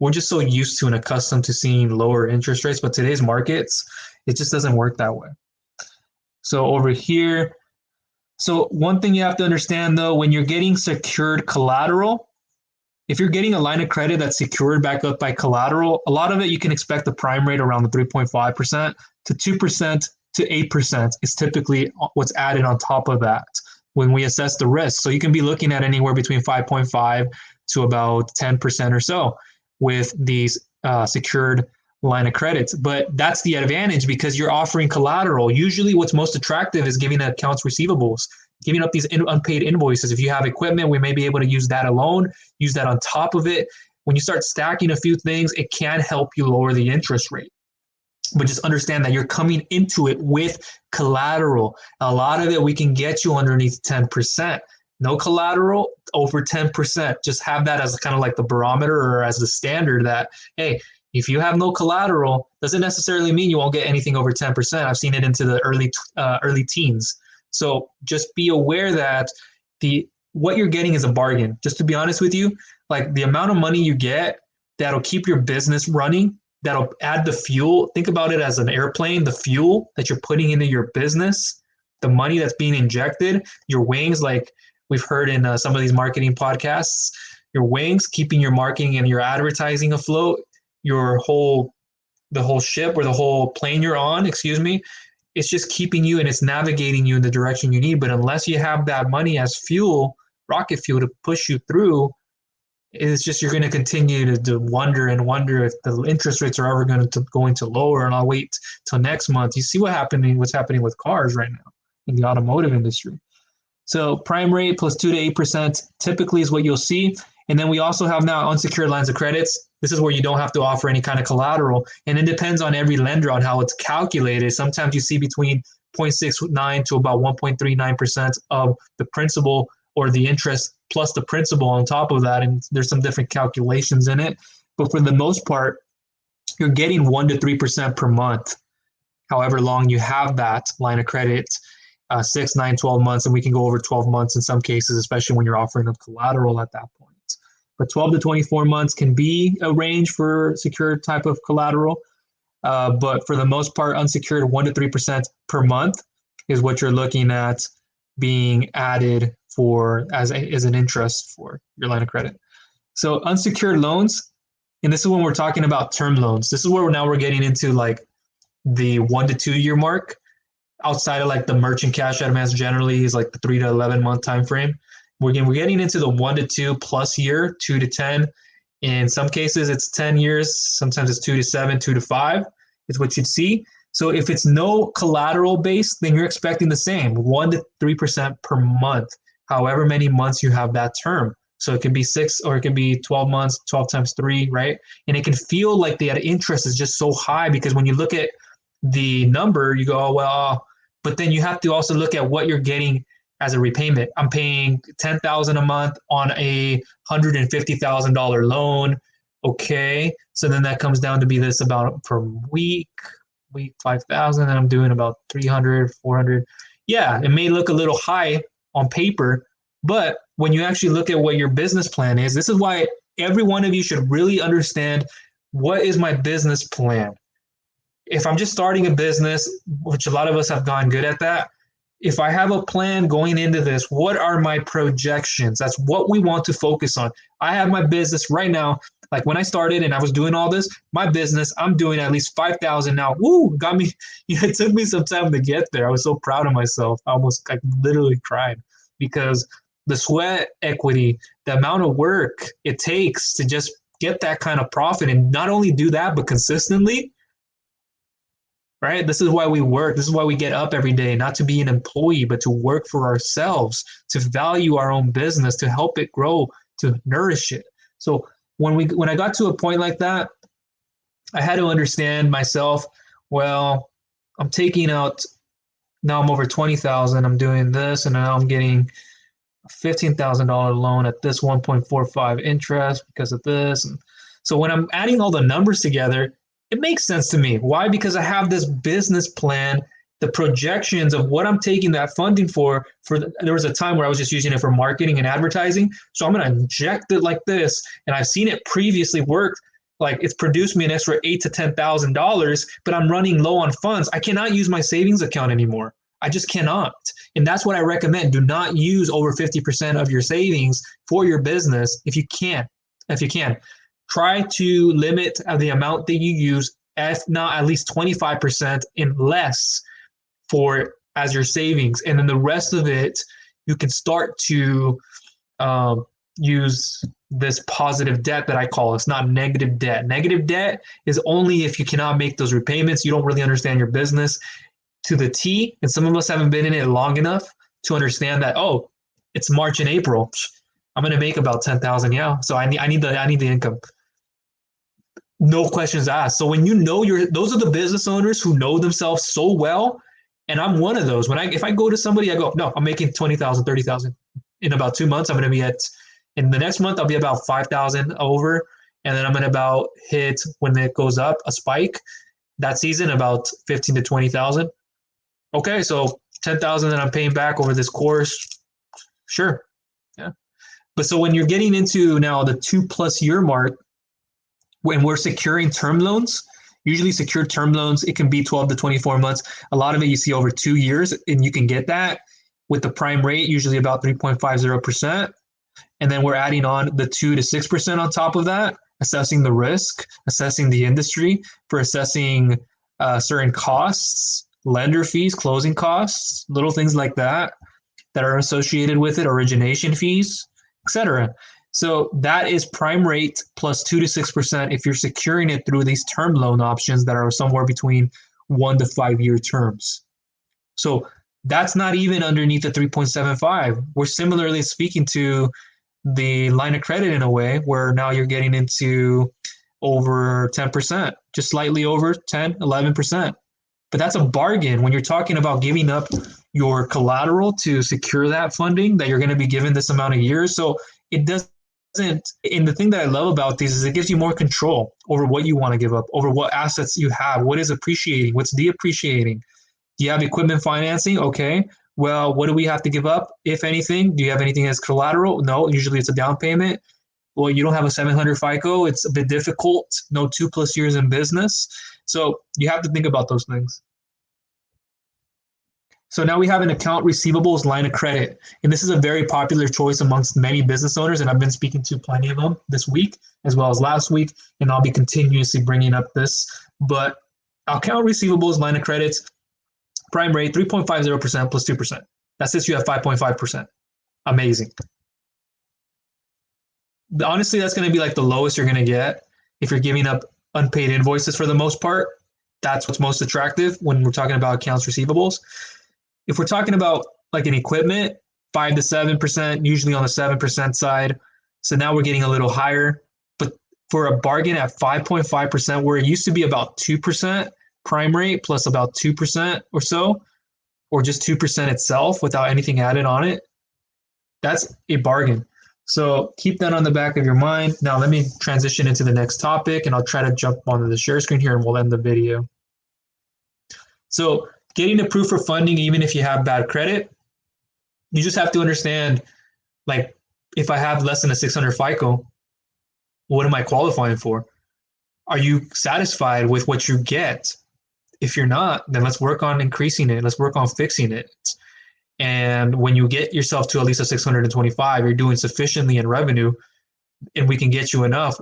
we're just so used to and accustomed to seeing lower interest rates. But today's markets, it just doesn't work that way. So over here, so one thing you have to understand though, when you're getting secured collateral, if you're getting a line of credit that's secured back up by collateral, a lot of it you can expect the prime rate around the 3.5% to 2% to 8% is typically what's added on top of that when we assess the risk. So you can be looking at anywhere between 5.5 to about 10% or so with these secured line of credits. But that's the advantage because you're offering collateral. Usually what's most attractive is giving accounts receivables, giving up these unpaid invoices. If you have equipment, we may be able to use that alone, use that on top of it. When you start stacking a few things, it can help you lower the interest rate. But just understand that you're coming into it with collateral. A lot of it we can get you underneath 10%. No collateral, over 10%. Just have that as kind of like the barometer or as the standard that, hey, if you have no collateral, doesn't necessarily mean you won't get anything over 10%. I've seen it into the early teens. So just be aware that what you're getting is a bargain. Just to be honest with you, like the amount of money you get that'll keep your business running, that'll add the fuel. Think about it as an airplane, the fuel that you're putting into your business, the money that's being injected, your wings, like we've heard in some of these marketing podcasts, your wings, keeping your marketing and your advertising afloat, the whole ship or the whole plane you're on, it's just keeping you and it's navigating you in the direction you need. But unless you have that money as fuel, rocket fuel to push you through, it's just you're going to continue to wonder and wonder if the interest rates are ever going to lower, and I'll wait till next month. You see what's happening with cars right now in the automotive industry. So prime rate plus 2 to 8% typically is what you'll see. And then we also have now unsecured lines of credits. This is where you don't have to offer any kind of collateral. And it depends on every lender on how it's calculated. Sometimes you see between 0.69 to about 1.39% of the principal or the interest plus the principal on top of that. And there's some different calculations in it. But for the most part, you're getting 1 to 3% per month, however long you have that line of credit, 6, 9, 12 months, and we can go over 12 months in some cases, especially when you're offering a collateral at that point. But 12 to 24 months can be a range for secured type of collateral. But for the most part, unsecured 1 to 3% per month is what you're looking at being added for as an interest for your line of credit. So unsecured loans, and this is when we're talking about term loans. This is where now we're getting into like the 1 to 2 year mark. Outside of like the merchant cash advance generally is like the 3 to 11 month time frame. We're getting into the 1 to 2 plus year, 2 to 10. In some cases, it's 10 years. Sometimes it's 2 to 7, 2 to 5 is what you'd see. So if it's no collateral based, then you're expecting the same, 1 to 3% per month, however many months you have that term. So it can be 6 or it can be 12 months, 12 times 3, right? And it can feel like the interest is just so high because when you look at the number, you go, oh, well, but then you have to also look at what you're getting as a repayment. I'm paying $10,000 a month on a $150,000 loan. Okay, so then that comes down to be this about per week 5,000, and I'm doing about 300, 400. Yeah, it may look a little high on paper, but when you actually look at what your business plan is, this is why every one of you should really understand what is my business plan. If I'm just starting a business, which a lot of us have gotten good at that, if I have a plan going into this, what are my projections? That's what we want to focus on. I have my business right now. Like when I started and I was doing all this, my business, I'm doing at least 5,000 now. Woo, got me. It took me some time to get there. I was so proud of myself. I literally cried because the sweat equity, the amount of work it takes to just get that kind of profit and not only do that, but consistently, right? This is why we work. This is why we get up every day, not to be an employee, but to work for ourselves, to value our own business, to help it grow, to nourish it. So when I got to a point like that, I had to understand myself, well, I'm taking out, now I'm over 20,000, I'm doing this, and now I'm getting a $15,000 loan at this 1.45 interest because of this. And so when I'm adding all the numbers together, it makes sense to me. Why? Because I have this business plan, the projections of what I'm taking that funding for there was a time where I was just using it for marketing and advertising. So I'm going to inject it like this. And I've seen it previously work. Like it's produced me an extra $8,000 to $10,000, but I'm running low on funds. I cannot use my savings account anymore. I just cannot. And that's what I recommend. Do not use over 50% of your savings for your business if you can. Try to limit the amount that you use, if not at least 25% and less for as your savings. And then the rest of it, you can start to use this positive debt that I call. It's not negative debt. Negative debt is only if you cannot make those repayments. You don't really understand your business to the T. And some of us haven't been in it long enough to understand that, oh, it's March and April. I'm going to make about 10,000. Yeah. So I need the income. No questions asked. So when you know those are the business owners who know themselves so well. And I'm one of those. If I go to somebody, I go, no, I'm making 20,000, 30,000. In about 2 months, I'm going to be in the next month, I'll be about 5,000 over. And then I'm going to about hit, when it goes up, a spike that season, about 15 to 20,000. Okay. So 10,000 that I'm paying back over this course. Sure. Yeah. But so when you're getting into now the 2+ year mark, when we're securing term loans, usually secured term loans, it can be 12 to 24 months. A lot of it you see over 2 years, and you can get that with the prime rate, usually about 3.50%. And then we're adding on the 2 to 6% on top of that, assessing the risk, assessing the industry, for assessing certain costs, lender fees, closing costs, little things like that are associated with it, origination fees, etc. So that is prime rate plus 2 to 6% if you're securing it through these term loan options that are somewhere between 1 to 5 year terms. So that's not even underneath the 3.75. We're similarly speaking to the line of credit in a way where now you're getting into over 10%, just slightly over 10, 11%. But that's a bargain when you're talking about giving up your collateral to secure that funding that you're going to be given this amount of years. So it doesn't, and the thing that I love about these is it gives you more control over what you want to give up, over what assets you have, what is appreciating, what's depreciating. Do you have equipment financing? Okay. Well, what do we have to give up, if anything? Do you have anything as collateral? No, usually it's a down payment. Well, you don't have a 700 FICO. It's a bit difficult. No 2+ years in business. So you have to think about those things. So now we have an account receivables line of credit. And this is a very popular choice amongst many business owners. And I've been speaking to plenty of them this week, as well as last week. And I'll be continuously bringing up this. But account receivables line of credits, prime rate 3.50% plus 2%. That sets you at 5.5%. Amazing. Honestly, that's going to be like the lowest you're going to get if you're giving up unpaid invoices for the most part. That's what's most attractive when we're talking about accounts receivables. If we're talking about like an equipment, 5 to 7%, usually on the 7% side. So now we're getting a little higher. But for a bargain at 5.5%, where it used to be about 2% prime rate plus about 2% or so, or just 2% itself without anything added on it, that's a bargain. So keep that on the back of your mind. Now let me transition into the next topic, and I'll try to jump onto the share screen here and we'll end the video. So getting approved for funding, even if you have bad credit, you just have to understand, like, if I have less than a 600 FICO, what am I qualifying for? Are you satisfied with what you get? If you're not, then let's work on increasing it. Let's work on fixing it. And when you get yourself to at least a 625, you're doing sufficiently in revenue, and we can get you enough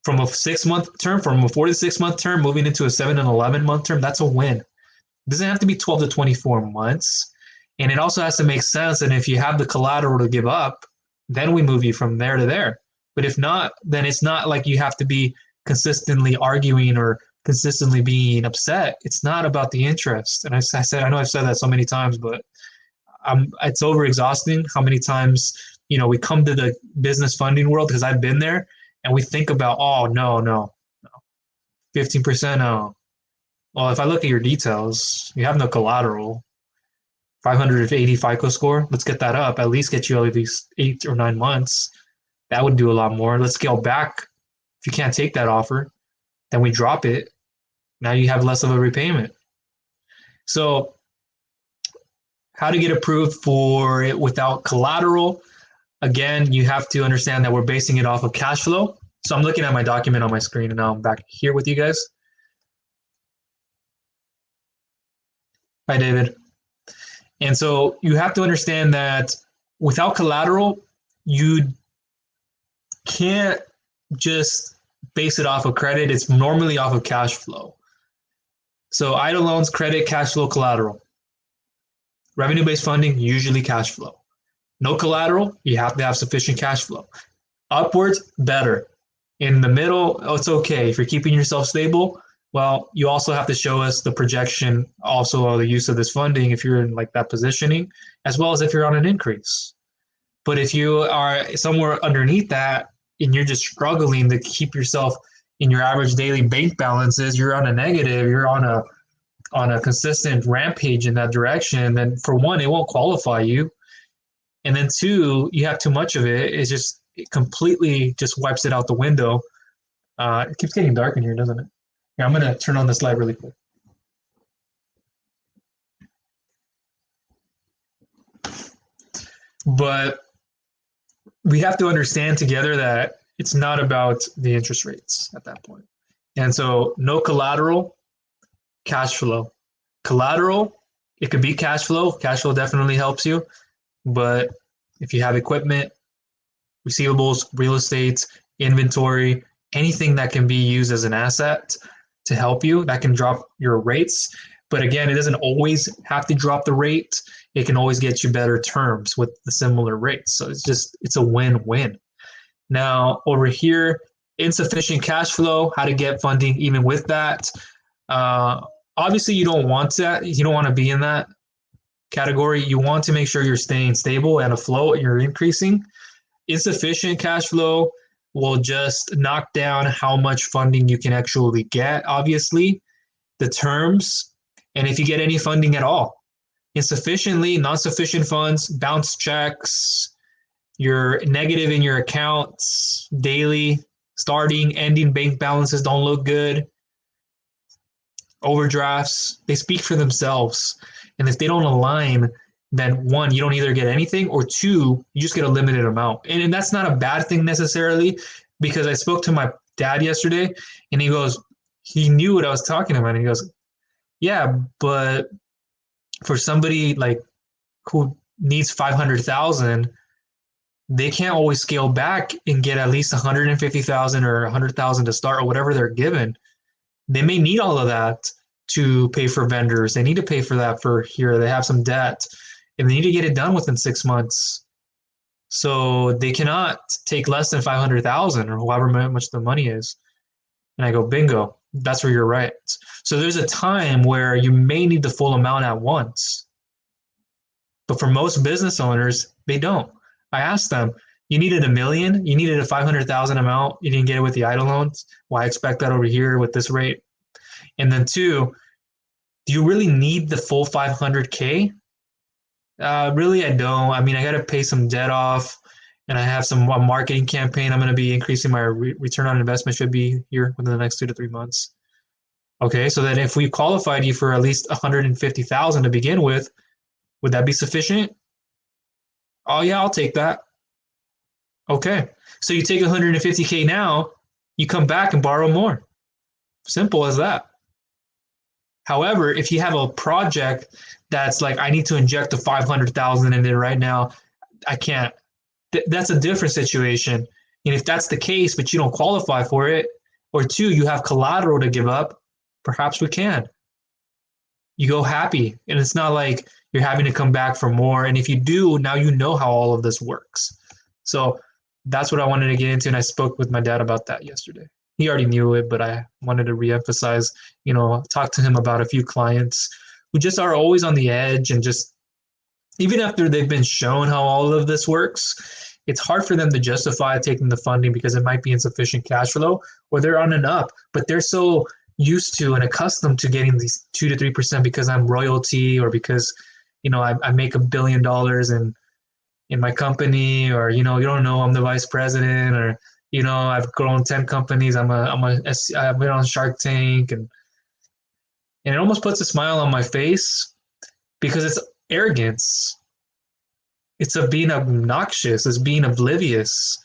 from a 6-month term, from a 4 to 6 month term, moving into a 7 and 11 month term. That's a win. It doesn't have to be 12 to 24 months. And it also has to make sense. And if you have the collateral to give up, then we move you from there to there. But if not, then it's not like you have to be consistently arguing or consistently being upset. It's not about the interest. And I said, I know I've said that so many times, but it's over exhausting how many times, we come to the business funding world, because I've been there, and we think about, oh, no, 15%, no. Well, if I look at your details, you have no collateral. 580 FICO score, let's get that up. At least get you at least 8 or 9 months. That would do a lot more. Let's scale back. If you can't take that offer, then we drop it. Now you have less of a repayment. So how to get approved for it without collateral. Again, you have to understand that we're basing it off of cash flow. So I'm looking at my document on my screen, and now I'm back here with you guys. Hi, David. And so you have to understand that without collateral, you can't just base it off of credit. It's normally off of cash flow. So EIDL loans, credit, cash flow, collateral. Revenue-based funding, usually cash flow. No collateral, you have to have sufficient cash flow. Upwards, better. In the middle, it's okay. If you're keeping yourself stable, well, you also have to show us the projection, also the use of this funding if you're in like that positioning, as well as if you're on an increase. But if you are somewhere underneath that and you're just struggling to keep yourself in your average daily bank balances, you're on a negative, you're on a consistent rampage in that direction, then for one, it won't qualify you. And then two, you have too much of it. It completely just wipes it out the window. It keeps getting dark in here, doesn't it? Yeah, I'm going to turn on this light really quick. But we have to understand together that it's not about the interest rates at that point. And so no collateral, cash flow. Collateral, it could be cash flow. Cash flow definitely helps you. But if you have equipment, receivables, real estate, inventory, anything that can be used as an asset to help you, that can drop your rates. But again, it doesn't always have to drop the rate. It can always get you better terms with the similar rates. So it's a win-win. Now over here, insufficient cash flow, how to get funding even with that. Obviously you don't want that. You don't want to be in that category. You want to make sure you're staying stable and afloat, you're increasing. Insufficient cash flow will just knock down how much funding you can actually get, obviously, the terms, and if you get any funding at all. Insufficiently, non-sufficient funds, bounce checks, you're negative in your accounts daily, starting, ending bank balances don't look good. Overdrafts, they speak for themselves. And if they don't align, then one, you don't either get anything, or two, you just get a limited amount. And that's not a bad thing necessarily, because I spoke to my dad yesterday and he knew what I was talking about. And he goes, yeah, but for somebody like who needs 500,000, they can't always scale back and get at least 150,000 or 100,000 to start, or whatever they're given. They may need all of that to pay for vendors. They need to pay for that for here. They have some debt and they need to get it done within 6 months. So they cannot take less than 500,000 or however much the money is. And I go, bingo, that's where you're right. So there's a time where you may need the full amount at once. But for most business owners, they don't. I asked them, you needed $1 million, you needed a 500,000 amount, you didn't get it with the EIDL loans. Well, I expect that over here with this rate. And then two, do you really need the full 500K? Really, I don't. I mean, I got to pay some debt off, and I have some marketing campaign. I'm going to be increasing my return on investment should be here within the next 2 to 3 months. Okay, so then if we qualified you for at least 150,000 to begin with, would that be sufficient? Oh yeah, I'll take that. Okay, so you take 150K now, you come back and borrow more. Simple as that. However, if you have a project that's like, I need to inject the 500,000 in there right now, I can't. That's a different situation. And if that's the case, but you don't qualify for it, or two, you have collateral to give up, perhaps we can. You go happy, and it's not like you're having to come back for more. And if you do, now you know how all of this works. So that's what I wanted to get into, and I spoke with my dad about that yesterday. He already knew it, but I wanted to reemphasize, talk to him about a few clients who just are always on the edge, and just even after they've been shown how all of this works, it's hard for them to justify taking the funding because it might be insufficient cash flow, or they're on and up, but they're so used to and accustomed to getting these 2 to 3% because I'm royalty, or because I make $1 billion in my company, or you don't know, I'm the vice president, or I've grown 10 companies, I've been on Shark Tank, and it almost puts a smile on my face because it's arrogance. It's being obnoxious, it's being oblivious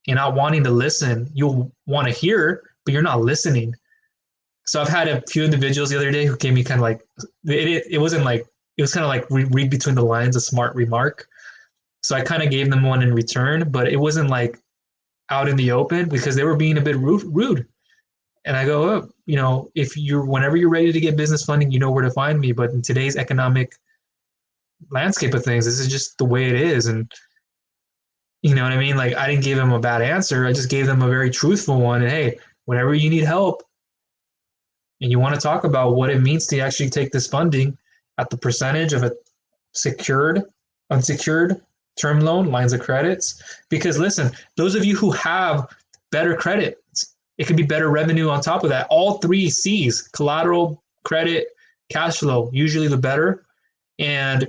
and not wanting to listen. You'll want to hear, but you're not listening. So I've had a few individuals the other day who gave me kind of like, it wasn't like, it was kind of like read between the lines, a smart remark. So I kind of gave them one in return, but it wasn't like out in the open because they were being a bit rude. And I go, whenever you're ready to get business funding, you know where to find me. But in today's economic landscape of things, this is just the way it is. And you know what I mean? Like, I didn't give them a bad answer. I just gave them a very truthful one. And hey, whenever you need help and you want to talk about what it means to actually take this funding at the percentage of a secured, unsecured term loan, lines of credits, because listen, those of you who have better credit, it could be better revenue on top of that. All 3 C's, collateral, credit, cash flow, usually the better. And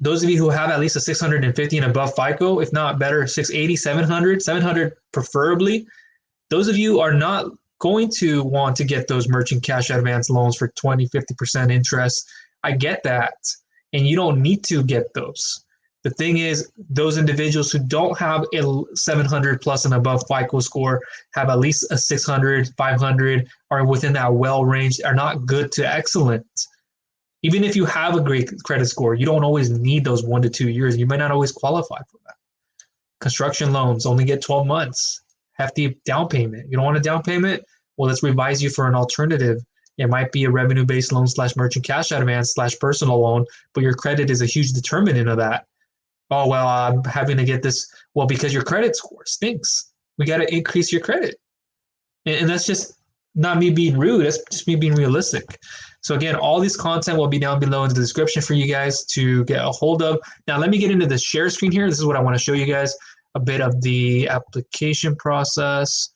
those of you who have at least a 650 and above FICO, if not better, 680, 700 preferably, those of you are not going to want to get those merchant cash advance loans for 20, 50% interest. I get that. And you don't need to get those. The thing is, those individuals who don't have a 700 plus and above FICO score, have at least a 600, 500, are within that well range, are not good to excellent. Even if you have a great credit score, you don't always need those 1 to 2 years. You might not always qualify for that. Construction loans only get 12 months. Hefty down payment. You don't want a down payment? Well, let's revise you for an alternative. It might be a revenue-based loan / merchant cash advance / personal loan, but your credit is a huge determinant of that. Oh, well, I'm having to get this. Well, because your credit score stinks. We got to increase your credit. And that's just not me being rude. That's just me being realistic. So again, all this content will be down below in the description for you guys to get a hold of. Now, let me get into the share screen here. This is what I want to show you guys. a bit of the application process.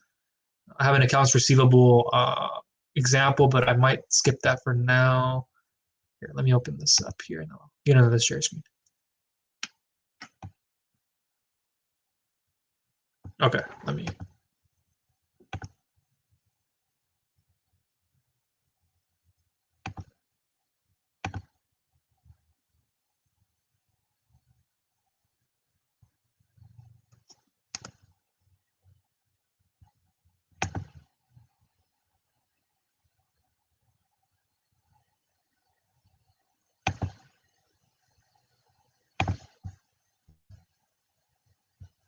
I have an accounts receivable example, but I might skip that for now. Here, let me open this up here and I'll get into the share screen. Okay, let me.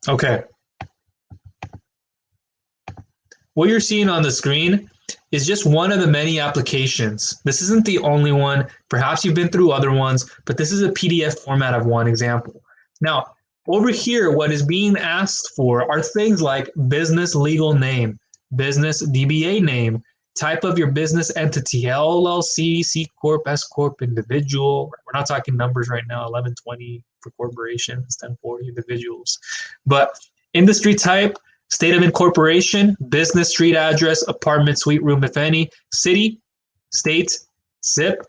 Okay. What you're seeing on the screen is just one of the many applications. This isn't the only one. Perhaps you've been through other ones, but this is a PDF format of one example. Now, over here, what is being asked for are things like business legal name, business DBA name, type of your business entity, LLC, C Corp, S Corp, individual. We're not talking numbers right now, 1120 for corporations, 1040 individuals. But industry type, state of incorporation, business street address, apartment, suite, room, if any, city, state, zip,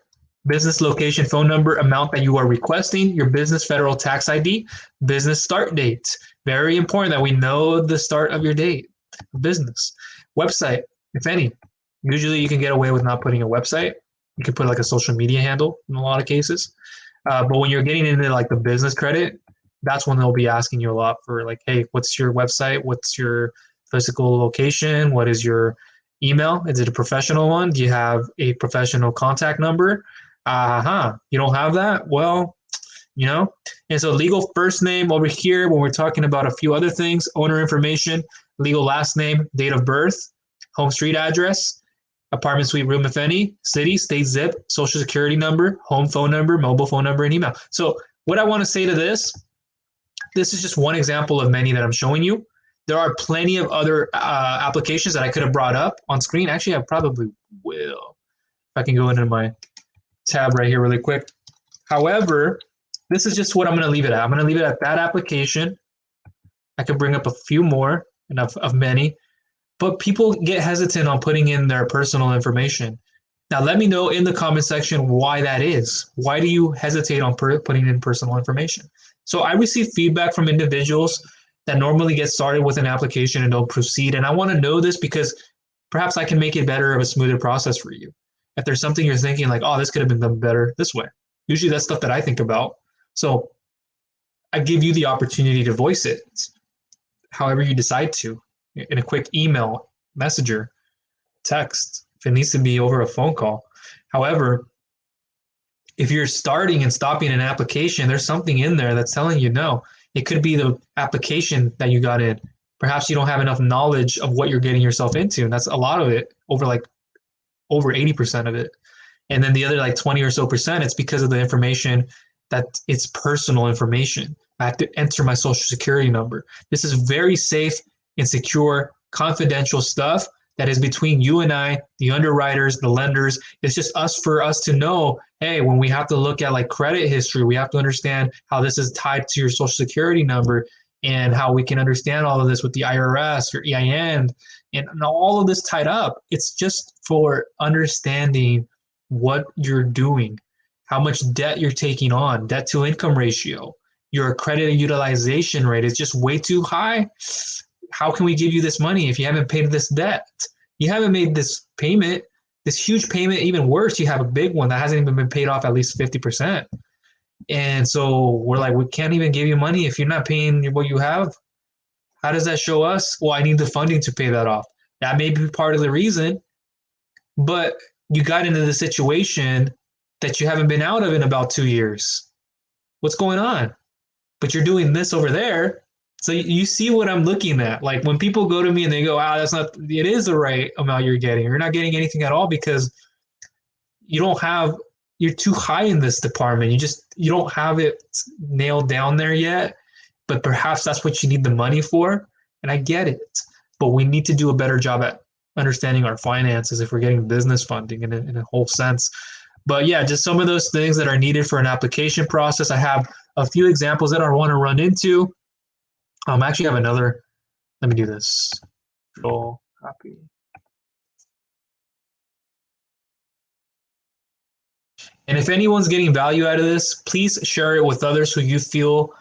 business location, phone number, amount that you are requesting, your business federal tax ID, business start date. Very important that we know the start of your date of business. Website, if any. Usually you can get away with not putting a website. You can put like a social media handle in a lot of cases. But when you're getting into like the business credit, that's when they'll be asking you a lot for like, hey, what's your website? What's your physical location? What is your email? Is it a professional one? Do you have a professional contact number? You don't have that? Well, you know. And so legal first name over here, when we're talking about a few other things, owner information, legal last name, date of birth, home street address, apartment, suite, room, if any, city, state, zip, social security number, home phone number, mobile phone number, and email. So what I want to say to this is just one example of many that I'm showing you. There are plenty of other applications that I could have brought up on screen. Actually, I probably will. If I can go into my tab right here really quick. However, this is just what I'm going to leave it at. I'm going to leave it at that application. I could bring up a few more and of many. But people get hesitant on putting in their personal information. Now, let me know in the comment section why that is. Why do you hesitate on putting in personal information? So I receive feedback from individuals that normally get started with an application and don't proceed. And I want to know this because perhaps I can make it better of a smoother process for you. If there's something you're thinking like, oh, this could have been done better this way. Usually that's stuff that I think about. So I give you the opportunity to voice it however you decide to. In a quick email, messenger, text, if it needs to be over a phone call. However, if you're starting and stopping an application, there's something in there that's telling you no. It could be the application that you got in. Perhaps you don't have enough knowledge of what you're getting yourself into, and that's a lot of it, over 80% of it. And then the other like 20 or so percent, it's because of the information that it's personal information. I have to enter my social security number. This is very safe and secure, confidential stuff that is between you and I, the underwriters, the lenders. It's just for us to know, hey, when we have to look at like credit history, we have to understand how this is tied to your social security number and how we can understand all of this with the IRS, your EIN, and all of this tied up. It's just for understanding what you're doing, how much debt you're taking on, debt to income ratio, your credit utilization rate is just way too high. How can we give you this money if you haven't paid this debt? You haven't made this payment, this huge payment. Even worse, you have a big one that hasn't even been paid off at least 50%. And so we're like, we can't even give you money if you're not paying what you have. How does that show us? Well, I need the funding to pay that off. That may be part of the reason, but you got into the situation that you haven't been out of in about 2 years. What's going on? But you're doing this over there. So you see what I'm looking at. Like when people go to me and they go, that's not, it is the right amount you're getting. You're not getting anything at all because you're too high in this department. You don't have it nailed down there yet, but perhaps that's what you need the money for. And I get it, but we need to do a better job at understanding our finances if we're getting business funding in a whole sense. But yeah, just some of those things that are needed for an application process. I have a few examples that I want to run into. I actually have another. Let me do this. Control copy. And if anyone's getting value out of this, please share it with others who you feel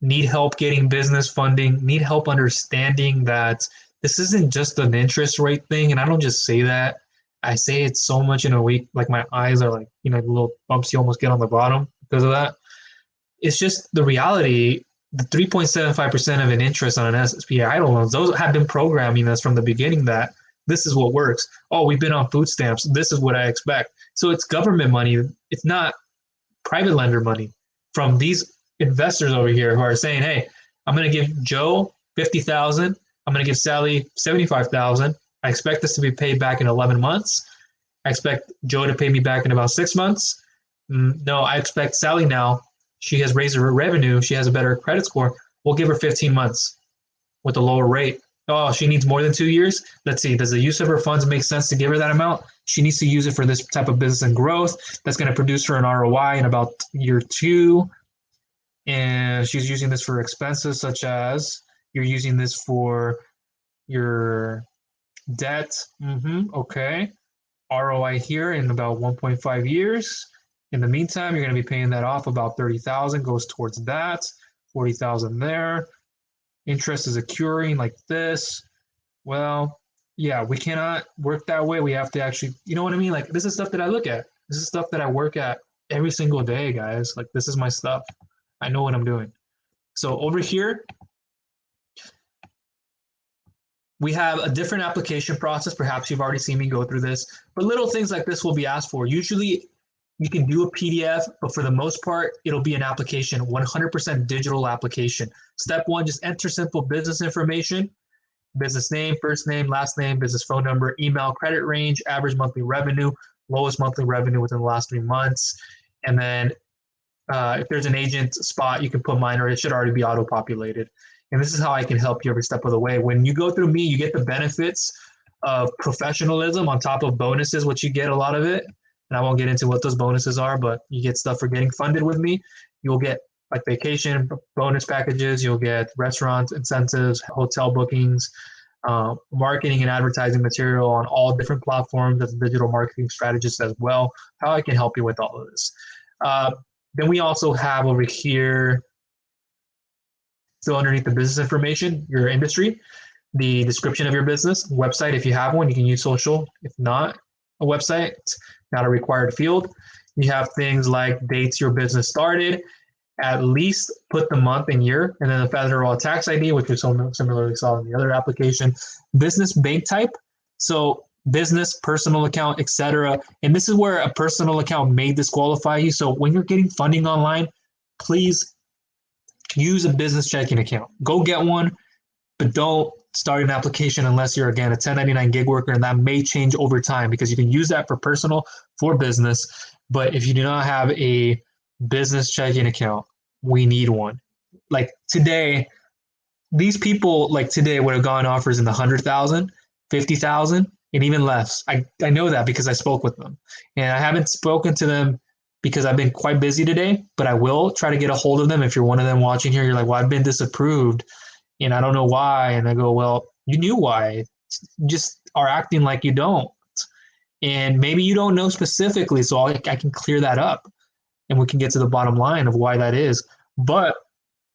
need help getting business funding, need help understanding that this isn't just an interest rate thing. And I don't just say that. I say it so much in a week, like my eyes are like, the little bumps you almost get on the bottom because of that. It's just the reality. The 3.75% of an interest on an SBA Eidl loans, those have been programming us from the beginning that this is what works. Oh, we've been on food stamps. This is what I expect. So it's government money. It's not private lender money from these investors over here who are saying, hey, I'm going to give Joe 50,000. I'm going to give Sally 75,000. I expect this to be paid back in 11 months. I expect Joe to pay me back in about 6 months. No, I expect Sally now. She has raised her revenue. She has a better credit score. We'll give her 15 months with a lower rate. Oh, she needs more than 2 years? Let's see. Does the use of her funds make sense to give her that amount? She needs to use it for this type of business and growth that's going to produce her an ROI in about year 2. And she's using this for expenses such as you're using this for your debt. Okay. ROI here in about 1.5 years. In the meantime, you're going to be paying that off. About 30,000 goes towards that. 40,000 there. Interest is accruing like this. Well, yeah, we cannot work that way. We have to actually, you know what I mean? Like, this is stuff that I look at. This is stuff that I work at every single day, guys. Like, this is my stuff. I know what I'm doing. So over here, we have a different application process. Perhaps you've already seen me go through this, but little things like this will be asked for. Usually you can do a PDF, but for the most part, it'll be an application, 100% digital application. Step 1, just enter simple business information, business name, first name, last name, business phone number, email, credit range, average monthly revenue, lowest monthly revenue within the last 3 months. And then if there's an agent spot, you can put mine, or it should already be auto-populated. And this is how I can help you every step of the way. When you go through me, you get the benefits of professionalism on top of bonuses, which you get a lot of it. And I won't get into what those bonuses are, but you get stuff for getting funded with me. You'll get like vacation bonus packages. You'll get restaurant incentives, hotel bookings, marketing and advertising material on all different platforms as a digital marketing strategist as well. How I can help you with all of this. Then we also have over here, still underneath the business information, your industry, the description of your business, website. If you have one, you can use social. If not, a website, not a required field. You have things like dates your business started, at least put the month and year, and then the federal tax ID, which we similarly saw in the other application. Business bank type. So business, personal account, etc. And this is where a personal account may disqualify you. So when you're getting funding online, please use a business checking account. Go get one, but don't start an application unless you're, again, a 1099 gig worker, and that may change over time because you can use that for personal, for business. But if you do not have a business checking account, we need one. Like today, these people like today would have gone offers in the 100,000, 50,000, and even less. I know that because I spoke with them, and I haven't spoken to them because I've been quite busy today, but I will try to get a hold of them. If you're one of them watching here, you're like, well, I've been disapproved and I don't know why. And I go, well, you knew why. You just are acting like you don't. And maybe you don't know specifically, so I can clear that up and we can get to the bottom line of why that is. But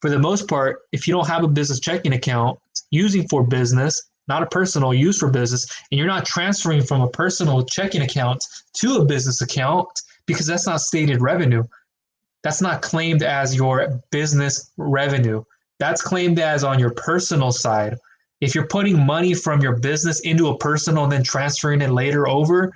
for the most part, if you don't have a business checking account using for business, not a personal, use for business, and you're not transferring from a personal checking account to a business account because that's not stated revenue. That's not claimed as your business revenue. That's claimed as on your personal side. If you're putting money from your business into a personal and then transferring it later over,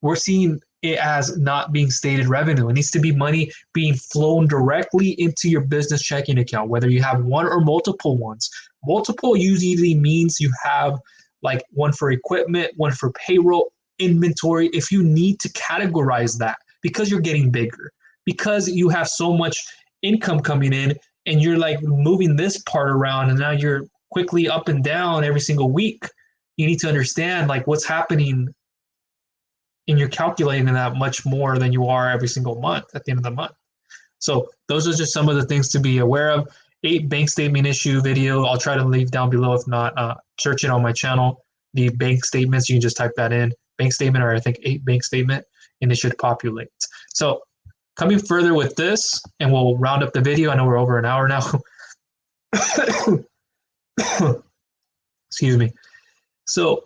we're seeing it as not being stated revenue. It needs to be money being flown directly into your business checking account, whether you have one or multiple ones. Multiple usually means you have like one for equipment, one for payroll, inventory. If you need to categorize that because you're getting bigger, because you have so much income coming in and you're like moving this part around and now you're quickly up and down every single week, you need to understand like what's happening, and you're calculating that much more than you are every single month at the end of the month. So those are just some of the things to be aware of. 8 bank statement issue video. I'll try to leave down below. If not, search it on my channel. The bank statements, you can just type that in. Bank statement, or I think 8 bank statement, and it should populate. So coming further with this, and we'll round up the video. I know we're over an hour now. Excuse me. So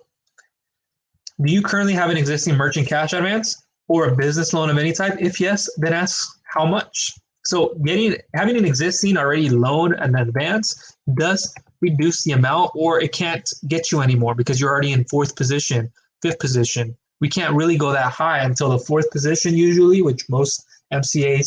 do you currently have an existing merchant cash advance or a business loan of any type? If yes, then ask how much. So having an existing already loan and advance does reduce the amount, or it can't get you anymore because you're already in 4th position, 5th position. We can't really go that high until the 4th position usually, which most MCA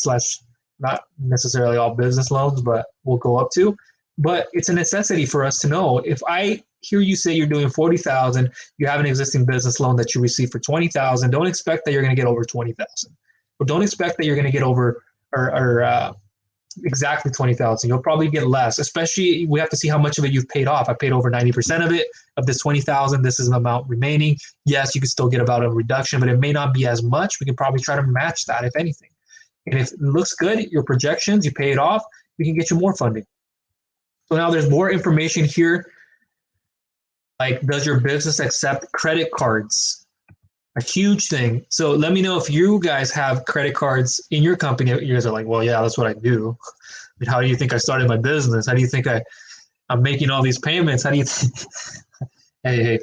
/ not necessarily all business loans, but we'll go up to. But it's a necessity for us to know. If I hear you say you're doing 40,000, you have an existing business loan that you receive for 20,000, don't expect that you're going to get over 20,000. Or don't expect that you're going to get over or exactly 20,000. You'll probably get less, especially we have to see how much of it you've paid off. I paid over 90% of it. Of this 20,000, this is an amount remaining. Yes, you can still get about a reduction, but it may not be as much. We can probably try to match that, if anything. And if it looks good, your projections, you pay it off, we can get you more funding. So now there's more information here. Like, does your business accept credit cards? A huge thing. So let me know if you guys have credit cards in your company. You guys are like, well, yeah, that's what I do. I mean, how do you think I started my business? How do you think I'm making all these payments? How do you think? Hey,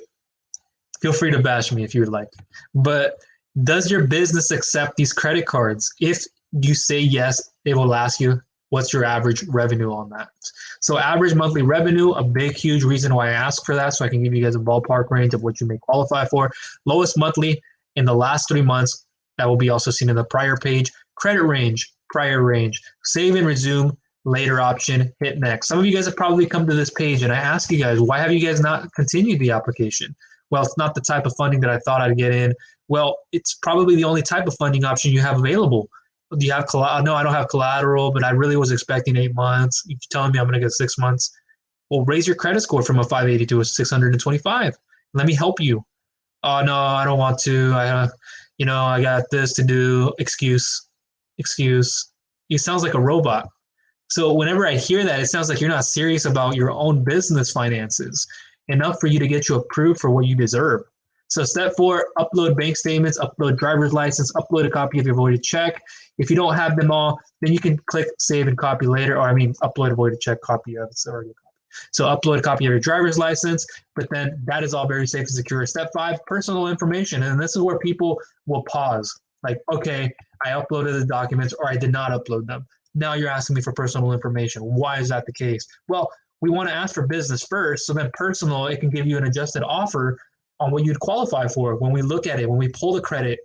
feel free to bash me if you would like. But does your business accept these credit cards? If you say yes, it will ask you, what's your average revenue on that? So average monthly revenue, a big, huge reason why I ask for that, so I can give you guys a ballpark range of what you may qualify for. Lowest monthly in the last 3 months, that will be also seen in the prior page. Credit range, prior range. Save and resume, later option, hit next. Some of you guys have probably come to this page, and I ask you guys, why have you guys not continued the application? Well, it's not the type of funding that I thought I'd get in. Well, it's probably the only type of funding option you have available. Do you have collateral? No, I don't have collateral, but I really was expecting 8 months. You're telling me I'm going to get 6 months. Well, raise your credit score from a 580 to a 625. Let me help you. Oh, no, I don't want to. I got this to do. Excuse. It sounds like a robot. So whenever I hear that, it sounds like you're not serious about your own business finances enough for you to get you approved for what you deserve. So step 4, upload bank statements, upload driver's license, upload a copy of your voided check. If you don't have them all, then you can click save and copy later, upload a voided check copy of it's already a copy. So upload a copy of your driver's license, but then that is all very safe and secure. Step 5, personal information. And this is where people will pause. Like, okay, I uploaded the documents or I did not upload them. Now you're asking me for personal information. Why is that the case? Well, we want to ask for business first. So then personal, it can give you an adjusted offer on what you'd qualify for. When we look at it, when we pull the credit,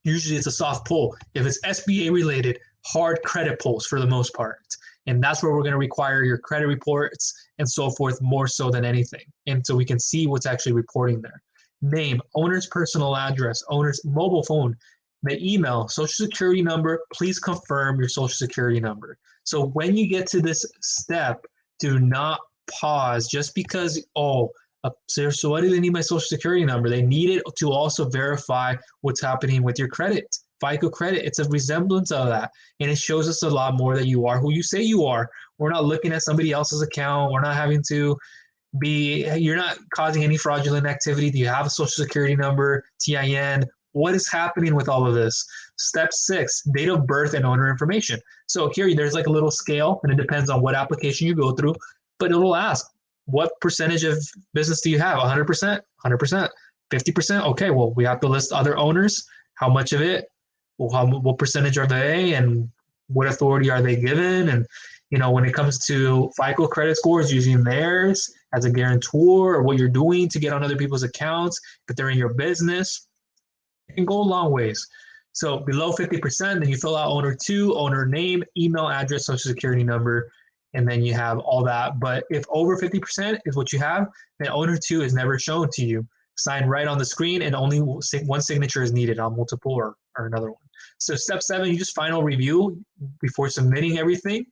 usually it's a soft pull. If it's SBA related, hard credit pulls for the most part. And that's where we're going to require your credit reports and so forth more so than anything. And so we can see what's actually reporting there. Name, owner's personal address, owner's mobile phone, the email, social security number, please confirm your social security number. So when you get to this step, do not pause just because, so why do they need my social security number? They need it to also verify what's happening with your credit. FICO credit, it's a resemblance of that. And it shows us a lot more that you are who you say you are. We're not looking at somebody else's account. We're not having to you're not causing any fraudulent activity. Do you have a social security number, TIN? What is happening with all of this? Step 6, date of birth and owner information. So here there's like a little scale, and it depends on what application you go through, but it'll ask, what percentage of business do you have? 100%? 100%? 50%? Okay, well, we have to list other owners. How much of it? What percentage are they, and what authority are they given? And when it comes to FICO credit scores, using theirs as a guarantor, or what you're doing to get on other people's accounts, if they're in your business, it can go a long ways. So below 50%, then you fill out owner 2, owner name, email address, social security number, and then you have all that. But if over 50% is what you have, then owner 2 is never shown to you. Sign right on the screen, and only one signature is needed on multiple or another one. So step 7, you just final review before submitting everything.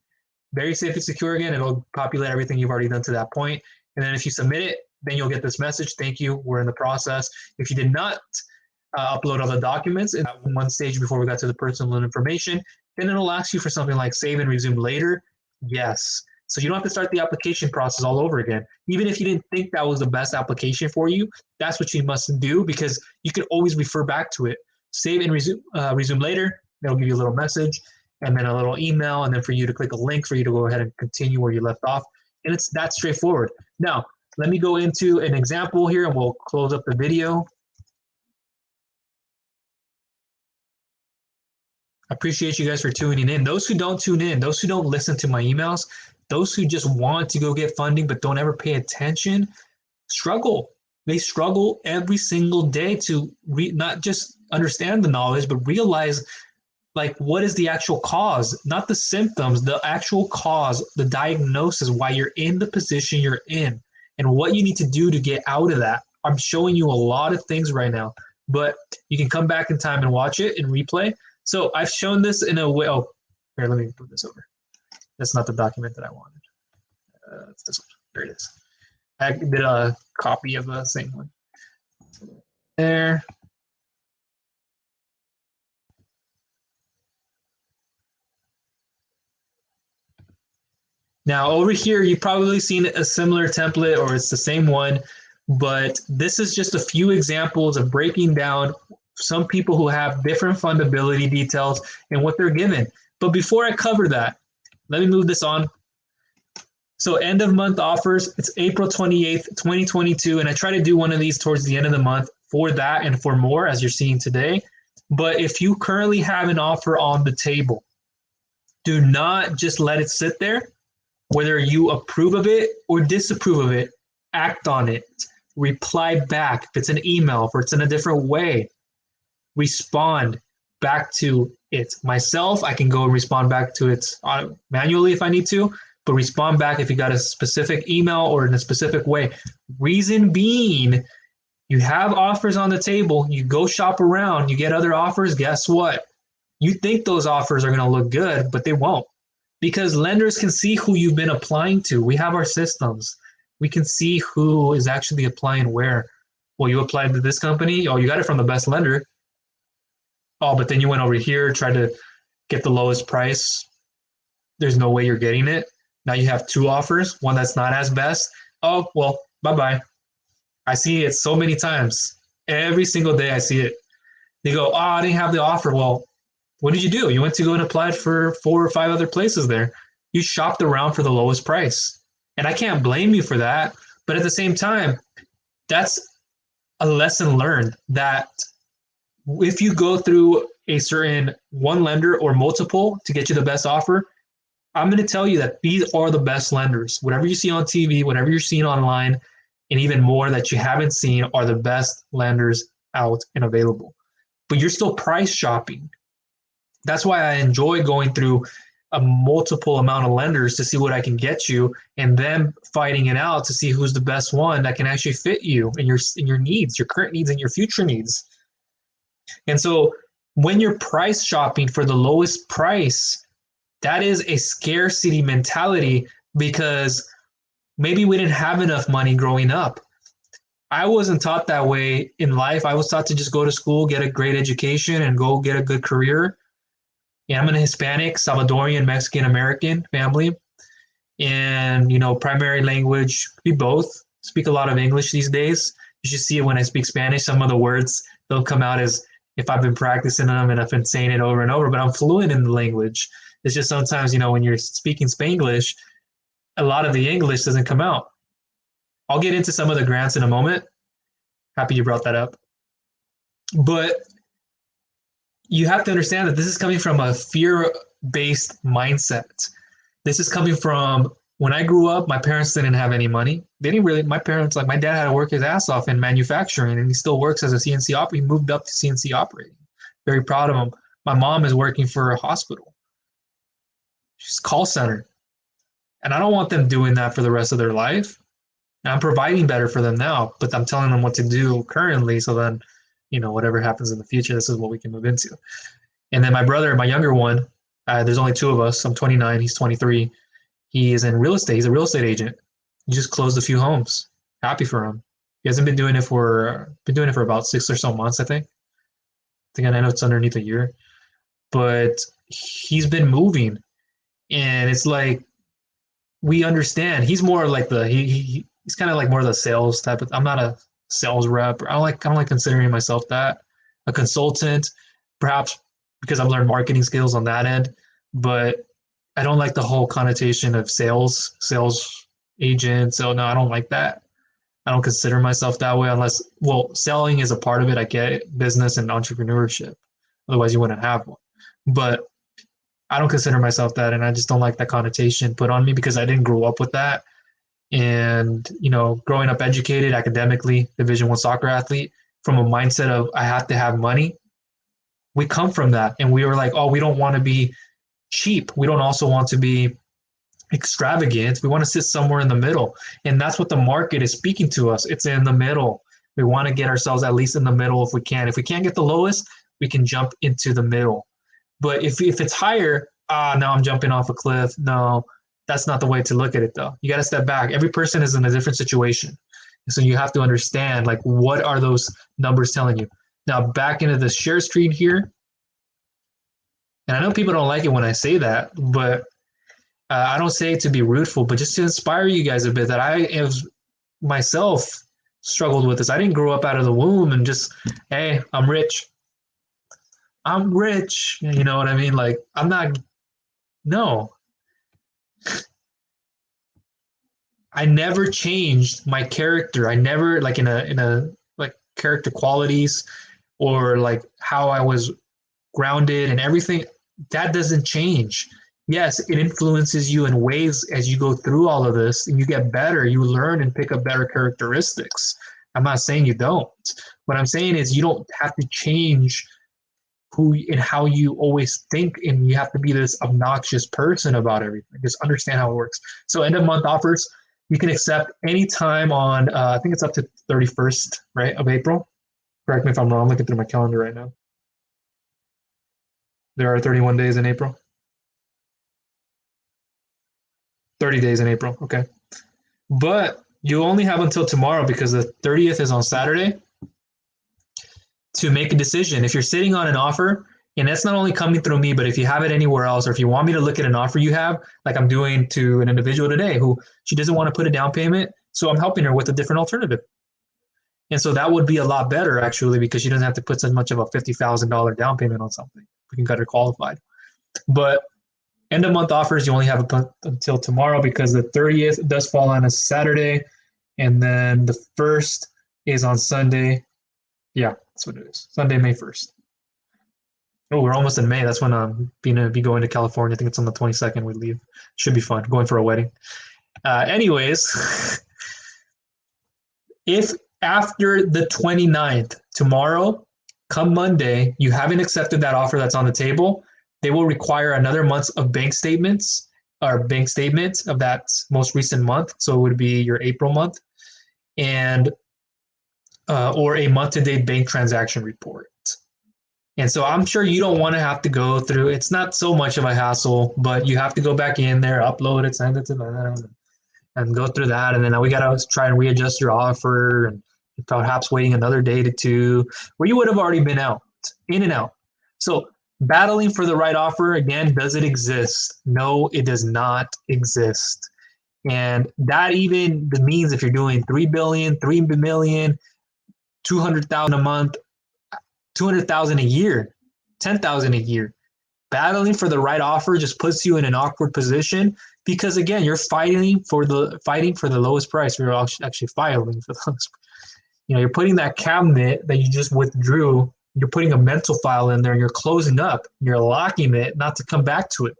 Very safe and secure again. It'll populate everything you've already done to that point. And then if you submit it, then you'll get this message. Thank you. We're in the process. If you did not upload all the documents in one stage before we got to the personal information, then it'll ask you for something like save and resume later. Yes. So you don't have to start the application process all over again. Even if you didn't think that was the best application for you, that's what you must do, because you can always refer back to it. Save and resume later. That'll give you a little message and then a little email, and then for you to click a link for you to go ahead and continue where you left off. And it's that straightforward. Now, let me go into an example here and we'll close up the video. I appreciate you guys for tuning in. Those who don't tune in, those who don't listen to my emails, those who just want to go get funding but don't ever pay attention, struggle. They struggle every single day to not just understand the knowledge, but realize like what is the actual cause, not the symptoms, the actual cause, the diagnosis, why you're in the position you're in and what you need to do to get out of that. I'm showing you a lot of things right now, but you can come back in time and watch it and replay. So I've shown this in a way. Oh, here, let me move this over. That's not the document that I wanted. It's this one. There it is. I did a copy of the same one. There. Now over here, you've probably seen a similar template or it's the same one, but this is just a few examples of breaking down some people who have different fundability details and what they're given. But before I cover that, let me move this on. So end of month offers, it's April 28th, 2022. And I try to do one of these towards the end of the month for that and for more, as you're seeing today. But if you currently have an offer on the table, do not just let it sit there. Whether you approve of it or disapprove of it, act on it. Reply back. If it's an email, if it's in a different way, respond back to it. Myself, I can go and respond back to it manually if I need to, but respond back if you got a specific email or in a specific way. Reason being, you have offers on the table, you go shop around, you get other offers, guess what? You think those offers are going to look good, but they won't. Because lenders can see who you've been applying to. We have our systems. We can see who is actually applying where. Well, you applied to this company. Oh, you got it from the best lender. Oh, but then you went over here, tried to get the lowest price. There's no way you're getting it. Now you have two offers, one that's not as best. Oh, well, bye-bye. I see it so many times. Every single day I see it. They go, oh, I didn't have the offer. Well, what did you do? You went to go and applied for 4 or 5 other places there. You shopped around for the lowest price. And I can't blame you for that. But at the same time, that's a lesson learned that if you go through a certain one lender or multiple to get you the best offer, I'm going to tell you that these are the best lenders. Whatever you see on TV, whatever you're seeing online, and even more that you haven't seen are the best lenders out and available. But you're still price shopping. That's why I enjoy going through a multiple amount of lenders to see what I can get you, and then fighting it out to see who's the best one that can actually fit you and your needs, your current needs and your future needs. And so when you're price shopping for the lowest price, that is a scarcity mentality because maybe we didn't have enough money growing up. I wasn't taught that way in life. I was taught to just go to school, get a great education, and go get a good career. Yeah, I'm a Hispanic, Salvadorian, Mexican American family. And, primary language, we both speak a lot of English these days. You should see it when I speak Spanish. Some of the words, they'll come out as if I've been practicing them and I've been saying it over and over, but I'm fluent in the language. It's just sometimes, when you're speaking Spanglish, a lot of the English doesn't come out. I'll get into some of the grants in a moment. Happy you brought that up. But you have to understand that this is coming from a fear-based mindset. This is coming from when I grew up, my parents didn't have any money. They didn't really, my parents, my dad had to work his ass off in manufacturing, and he still works as a CNC operator. He moved up to CNC operating. Very proud of him. My mom is working for a hospital. She's call center. And I don't want them doing that for the rest of their life. And I'm providing better for them now, but I'm telling them what to do currently. So then, whatever happens in the future, this is what we can move into. And then my brother, my younger one, there's only 2 of us. I'm 29, he's 23. He is in real estate. He's a real estate agent. He just closed a few homes. Happy for him. He hasn't been doing it for about 6 or so months, I think. I know it's underneath a year. But he's been moving. And it's like, we understand. He's more like he's kind of like more the sales type of. I'm not a sales rep. I don't like considering myself that a consultant, perhaps because I've learned marketing skills on that end, but I don't like the whole connotation of sales agent. So no, I don't like that. I don't consider myself that way unless, well, selling is a part of it. I get it, business and entrepreneurship. Otherwise, you wouldn't have one. But I don't consider myself that, and I just don't like that connotation put on me because I didn't grow up with that. And growing up educated academically, Division I soccer athlete, from a mindset of I have to have money, we come from that, and we were like, oh, we don't want to be cheap. We don't also want to be extravagant. We want to sit somewhere in the middle, and that's what the market is speaking to us. It's in the middle. We want to get ourselves at least in the middle if we can. If we can't get the lowest, we can jump into the middle. But if it's higher, now I'm jumping off a cliff. No, that's not the way to look at it, though. You got to step back. Every person is in a different situation. So you have to understand, like, what are those numbers telling you? Now, back into the share screen here. And I know people don't like it when I say that, but I don't say it to be rudeful, but just to inspire you guys a bit that I have myself struggled with this. I didn't grow up out of the womb and just, hey, I'm rich. I'm rich. You know what I mean? Like, I'm not, no. I never changed my character. I never, like, in a like character qualities or like how I was grounded and everything, that doesn't change. Yes, it influences you in ways as you go through all of this and you get better, you learn and pick up better characteristics. I'm not saying you don't. What I'm saying is you don't have to change who and how you always think, and you have to be this obnoxious person about everything. Just understand how it works. So end of month offers, you can accept any time on, I think it's up to 31st, right, of April. Correct me if I'm wrong. I'm looking through my calendar right now. There are 31 days in April. 30 days in April, okay. But you only have until tomorrow because the 30th is on Saturday to make a decision. If you're sitting on an offer, and that's not only coming through me, but if you have it anywhere else, or if you want me to look at an offer you have, like I'm doing to an individual today who she doesn't want to put a down payment, so I'm helping her with a different alternative. And so that would be a lot better, actually, because she doesn't have to put so much of a $50,000 down payment on something. We can get her qualified. But end of month offers, you only have until tomorrow because the 30th does fall on a Saturday, and then the 1st is on Sunday. Yeah, that's what it is. Sunday, May 1st. Oh, we're almost in May. That's when I'm going to be going to California. I think it's on the 22nd we leave. Should be fun. Going for a wedding. Anyways, if after the 29th, tomorrow, come Monday, you haven't accepted that offer that's on the table, they will require another month of bank statements or bank statement of that most recent month. So it would be your April month, and or a month-to-date bank transaction report. And so I'm sure you don't want to have to go through, it's not so much of a hassle, but you have to go back in there, upload it, send it to them, and go through that. And then we got to try and readjust your offer, and perhaps waiting another day to two, where you would have already been out, in and out. So battling for the right offer, again, does it exist? No, it does not exist. And that even means if you're doing 3 billion, 3 million, 200,000 a month, 200,000 a year, 10,000 a year, battling for the right offer just puts you in an awkward position because, again, you're fighting for the lowest price. You're actually filing for the lowest. You're putting that cabinet that you just withdrew, you're putting a mental file in there, and you're closing up, you're locking it not to come back to it.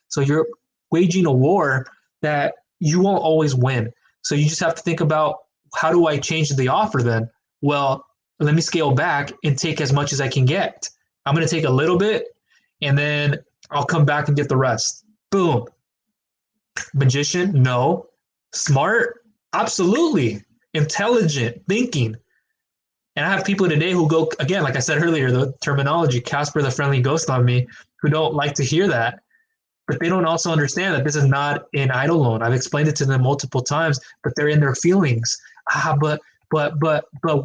So you're waging a war that you won't always win. So you just have to think about, how do I change the offer then? Well, let me scale back and take as much as I can get. I'm going to take a little bit, and then I'll come back and get the rest. Boom. Magician? No. Smart? Absolutely. Intelligent thinking. And I have people today who go, again, like I said earlier, the terminology, Casper the Friendly Ghost on me, who don't like to hear that. But they don't also understand that this is not an EIDL loan. I've explained it to them multiple times, but they're in their feelings. But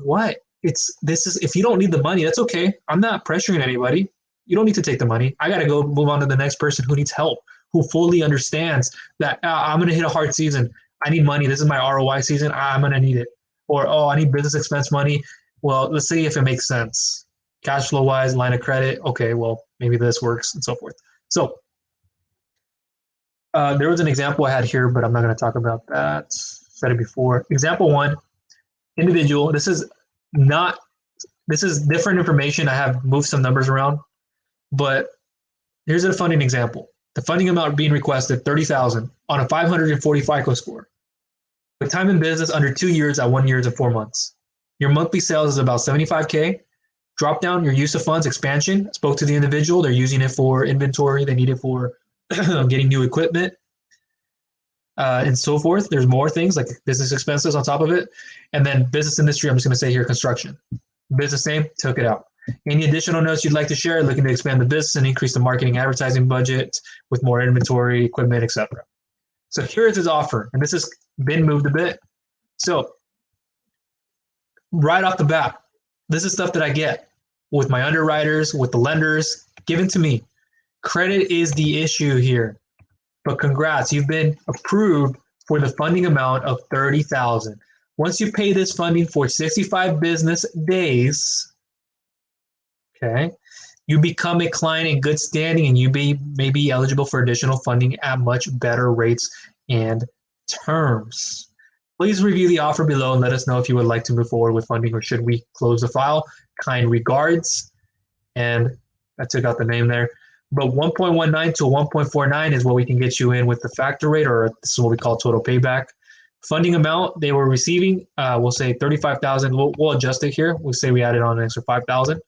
what? This is, if you don't need the money, that's okay. I'm not pressuring anybody. You don't need to take the money. I got to go move on to the next person who needs help, who fully understands that I'm going to hit a hard season. I need money. This is my ROI season. I'm going to need it. Or, oh, I need business expense money. Well, let's see if it makes sense. Cash flow wise, line of credit. Okay, well, maybe this works and so forth. So there was an example I had here, but I'm not going to talk about that. Said it before. Example 1, individual. This is different information. I have moved some numbers around, but here's a funding example. The funding amount being requested, $30,000 on a 540 FICO score. With time in business under 2 years at 1 year and 4 months. Your monthly sales is about $75K. Drop down your use of funds expansion. I spoke to the individual. They're using it for inventory. They need it for getting new equipment and so forth. There's more things like business expenses on top of it. And then business industry, I'm just going to say here, construction. Business name, took it out. Any additional notes you'd like to share? Looking to expand the business and increase the marketing advertising budget with more inventory, equipment, etc. So here's his offer, and this has been moved a bit. So right off the bat, this is stuff that I get with my underwriters, with the lenders, given to me. Credit is the issue here, but congrats, you've been approved for the funding amount of $30,000. Once you pay this funding for 65 business days, okay, you become a client in good standing and you may be eligible for additional funding at much better rates and terms. Please review the offer below and let us know if you would like to move forward with funding or should we close the file. Kind regards. And I took out the name there. But 1.19 to 1.49 is what we can get you in with the factor rate, or this is what we call total payback. Funding amount they were receiving, we'll say $35,000. We'll adjust it here. We'll say we added on an extra $5,000.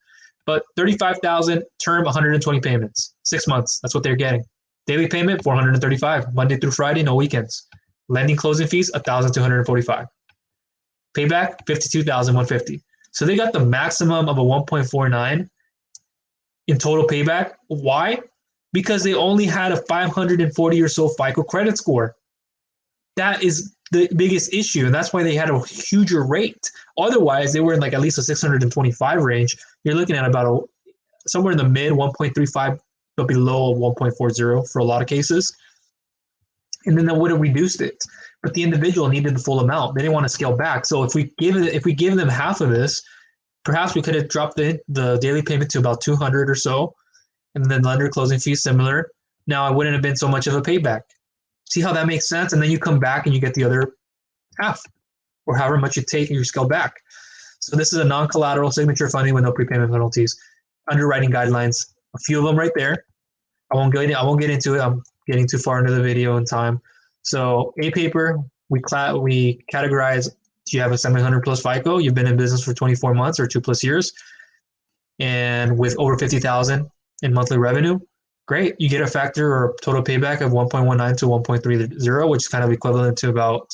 But $35,000, term 120 payments, 6 months. That's what they're getting. Daily payment $435, Monday through Friday, no weekends. Lending closing fees $1,245. Payback $52,150. So they got the maximum of a 1.49 in total payback. Why? Because they only had a 540 or so FICO credit score. That is the biggest issue, and that's why they had a huger rate. Otherwise, they were in like at least a 625 range. You're looking at about somewhere in the mid 1.35, but below 1.40 for a lot of cases. And then that would have reduced it. But the individual needed the full amount. They didn't want to scale back. So if we give them half of this, perhaps we could have dropped the daily payment to about 200 or so, and then lender closing fees similar. Now it wouldn't have been so much of a payback. See how that makes sense? And then you come back and you get the other half, or however much you take and you scale back. So this is a non-collateral signature funding with no prepayment penalties. Underwriting guidelines, a few of them right there. I won't get into it. I'm getting too far into the video and time. So A paper, we categorize. Do you have a 700 plus FICO? You've been in business for 24 months or 2+ years, and with over 50,000 in monthly revenue. Great. You get a factor or total payback of 1.19 to 1.30, which is kind of equivalent to about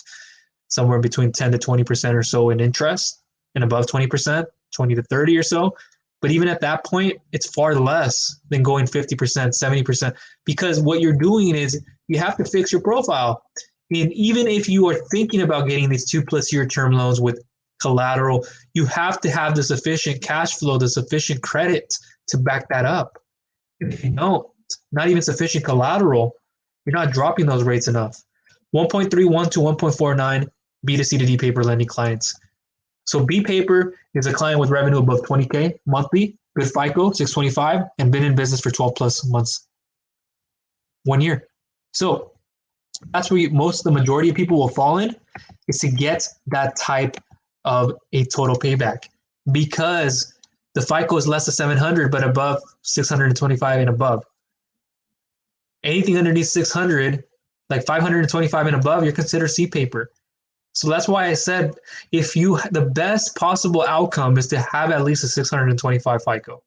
somewhere between 10 to 20% or so in interest, and above 20%, 20 to 30 or so. But even at that point, it's far less than going 50%, 70%, because what you're doing is you have to fix your profile. And even if you are thinking about getting these 2+ year term loans with collateral, you have to have the sufficient cash flow, the sufficient credit to back that up. If you don't, not even sufficient collateral, you're not dropping those rates enough. 1.31 to 1.49 B2C to D paper lending clients. So B paper is a client with revenue above 20K monthly, good FICO, 625, and been in business for 12+ months, 1 year. So that's where the majority of people will fall in, is to get that type of a total payback, because the FICO is less than 700, but above 625 and above. Anything underneath 600, like 525 and above, you're considered C paper. So that's why I said the best possible outcome is to have at least a 625 FICO,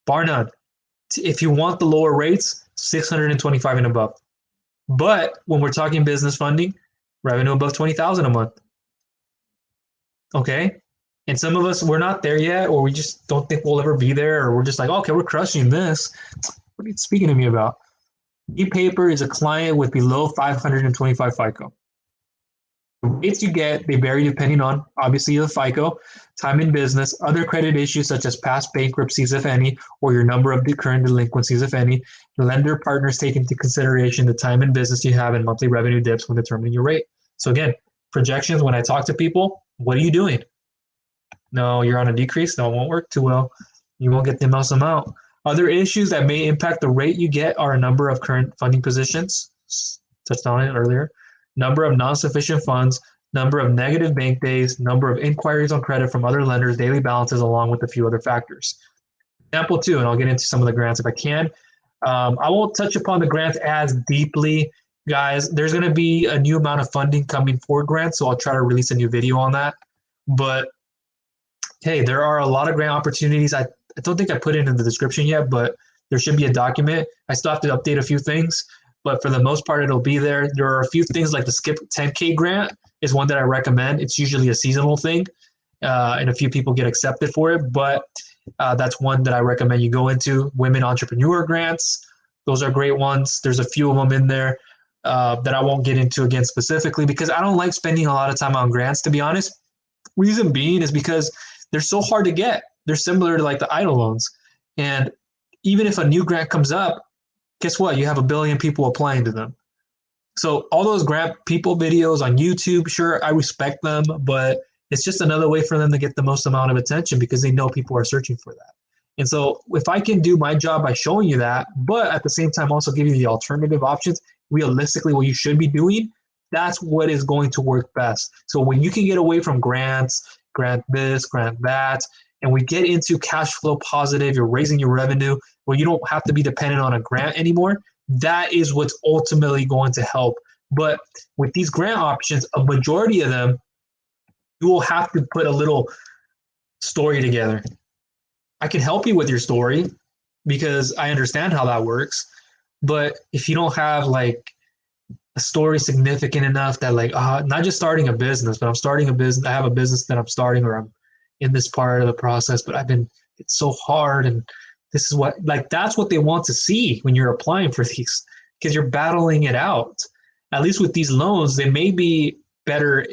bar none. If you want the lower rates, 625 and above. But when we're talking business funding, revenue above 20,000 a month. Okay? And some of us, we're not there yet, or we just don't think we'll ever be there, or we're just like, okay, we're crushing this. What are you speaking to me about? E-paper is a client with below 525 FICO. The rates you get, they vary depending on, obviously, the FICO, time in business, other credit issues such as past bankruptcies, if any, or your number of current delinquencies, if any. The lender partners take into consideration the time in business you have and monthly revenue dips when determining your rate. So again, projections, when I talk to people, what are you doing? No, you're on a decrease. No, it won't work too well. You won't get the most amount. Other issues that may impact the rate you get are a number of current funding positions, touched on it earlier, number of non-sufficient funds, number of negative bank days, number of inquiries on credit from other lenders, daily balances, along with a few other factors. Example 2, and I'll get into some of the grants if I can. I won't touch upon the grants as deeply, guys. There's going to be a new amount of funding coming for grants, so I'll try to release a new video on that. But hey, there are a lot of grant opportunities. I don't think I put it in the description yet, but there should be a document. I still have to update a few things, but for the most part, it'll be there. There are a few things like the Skip 10K grant is one that I recommend. It's usually a seasonal thing, and a few people get accepted for it, but that's one that I recommend you go into. Women entrepreneur grants, those are great ones. There's a few of them in there that I won't get into again specifically because I don't like spending a lot of time on grants, to be honest. Reason being is because they're so hard to get. They're similar to like the EIDL loans. And even if a new grant comes up, guess what? You have a billion people applying to them. So all those grant people videos on YouTube, sure, I respect them, but it's just another way for them to get the most amount of attention because they know people are searching for that. And so if I can do my job by showing you that, but at the same time also give you the alternative options, realistically what you should be doing, that's what is going to work best. So when you can get away from grants, grant this, grant that, and we get into cash flow positive, you're raising your revenue, where you don't have to be dependent on a grant anymore, that is what's ultimately going to help. But with these grant options, a majority of them, you will have to put a little story together. I can help you with your story because I understand how that works. But if you don't have like a story significant enough that like, not just starting a business, but I'm starting a business, I have a business that I'm starting or I'm in this part of the process, but it's so hard. And this is what, like, that's what they want to see when you're applying for these because you're battling it out. At least with these loans, they may be better,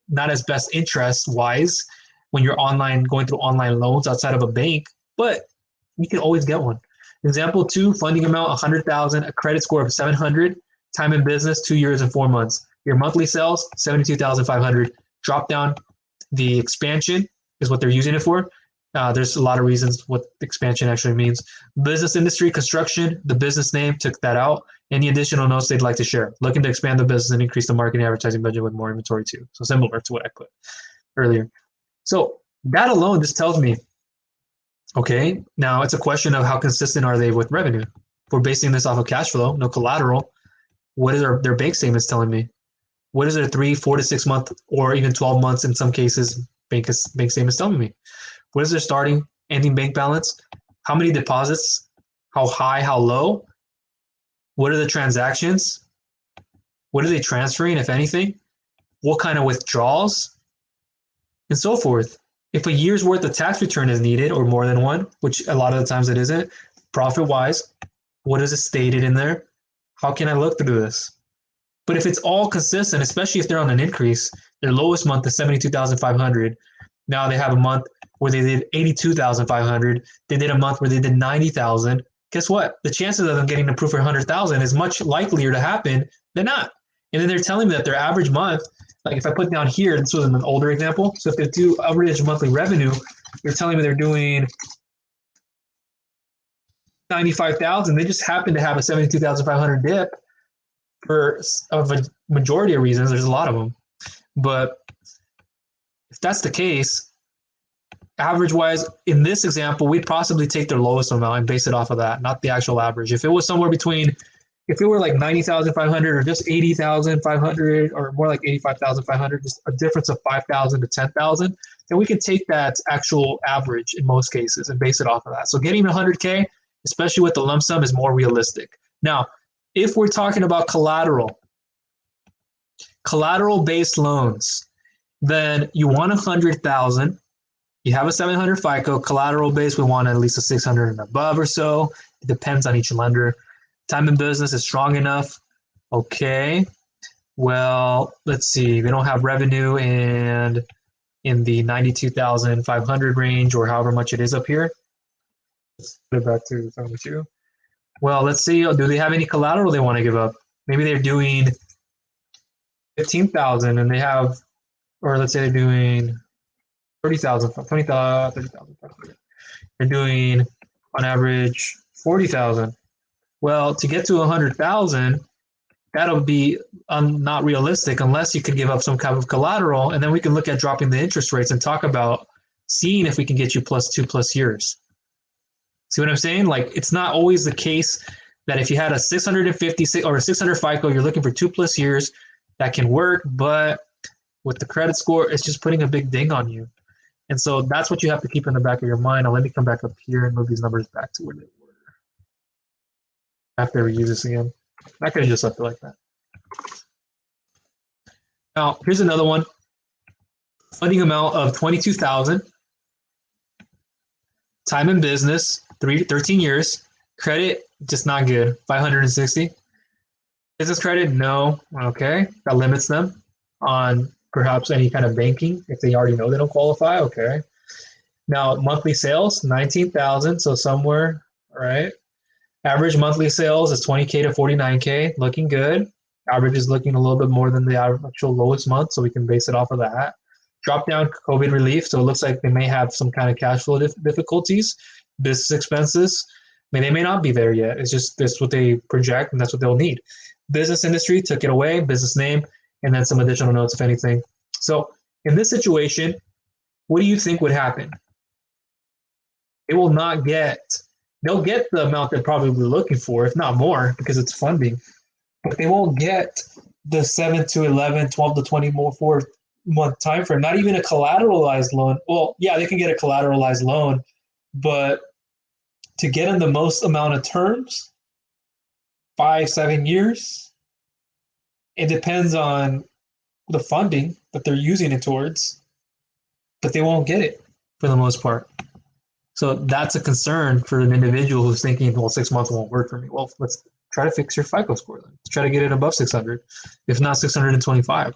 not as best interest wise when you're going through online loans outside of a bank, but you can always get one. Example 2, funding amount, 100,000, a credit score of 700, time in business, 2 years and 4 months. Your monthly sales, 72,500. Drop down, the expansion is what they're using it for. There's a lot of reasons what expansion actually means. Business industry, construction, the business name, took that out. Any additional notes they'd like to share. Looking to expand the business and increase the marketing advertising budget with more inventory too. So similar to what I put earlier. So that alone just tells me, okay, now it's a question of how consistent are they with revenue. If we're basing this off of cash flow, no collateral, what is their bank statements telling me? What is their 3, 4 to 6 month, or even 12 months in some cases, bank statements telling me? What is their starting, ending bank balance? How many deposits? How high, how low? What are the transactions? What are they transferring, if anything? What kind of withdrawals? And so forth. If a year's worth of tax return is needed, or more than one, which a lot of the times it isn't, profit-wise, what is it stated in there? How can I look through this? But if it's all consistent, especially if they're on an increase, their lowest month is 72,500. Now they have a month where they did 82,500. They did a month where they did 90,000. Guess what? The chances of them getting approved for 100,000 is much likelier to happen than not. And then they're telling me that their average month, like if I put down here, this was an older example. So if they do average monthly revenue, they're telling me they're doing 95,000. They just happen to have a 72,500 dip for a majority of reasons. There's a lot of them. But if that's the case, average-wise, in this example, we'd possibly take their lowest amount and base it off of that, not the actual average. If it was somewhere between, if it were like 90,500 or just 80,500 or more like 85,500, just a difference of 5,000 to 10,000, then we can take that actual average in most cases and base it off of that. So getting 100K, especially with the lump sum, is more realistic. Now, if we're talking about collateral-based loans, then you want 100,000. You have a 700 FICO. Collateral base, we want at least a 600 and above or so. It depends on each lender. Time in business is strong enough. Okay. Well, let's see. They don't have revenue and in the 92,500 range or however much it is up here. Let's put it back to 72. Well, let's see. Do they have any collateral they want to give up? Maybe they're doing 15,000 and they have, or let's say they're doing 30,000, 20,000, 30,000. They're doing on average 40,000. Well, to get to 100,000, that'll be not realistic unless you could give up some kind of collateral, and then we can look at dropping the interest rates and talk about seeing if we can get you +2+ years. See what I'm saying? Like, it's not always the case that if you had a 650 or a 600 FICO, you're looking for 2+ years, that can work, but with the credit score, it's just putting a big ding on you. And so that's what you have to keep in the back of your mind. Now let me come back up here and move these numbers back to where they were. After we use this again. I could have just left it like that. Now, here's another one. Funding amount of 22,000. Time in business, 13 years. Credit, just not good, 560. Business credit, no. Okay, that limits them on perhaps any kind of banking if they already know they don't qualify. Okay. Now, monthly sales, 19,000, so somewhere, all right. Average monthly sales is 20K to 49K, looking good. Average is looking a little bit more than the actual lowest month, so we can base it off of that. Drop down COVID relief, so it looks like they may have some kind of cash flow difficulties. Business expenses, I mean, they may not be there yet. It's just that's what they project, and that's what they'll need. Business industry, took it away, business name, and then some additional notes, if anything. So in this situation, what do you think would happen? They will not get, they'll get the amount they're probably looking for, if not more, because it's funding. But they won't get the 7 to 11, 12 to 24 month time frame, not even a collateralized loan. Well, yeah, they can get a collateralized loan, but to get in the most amount of terms, 5-7 years, it depends on the funding that they're using it towards, but they won't get it for the most part. So that's a concern for an individual who's thinking, well, 6 months won't work for me. Well, let's try to fix your FICO score then. Let's try to get it above 600, if not 625.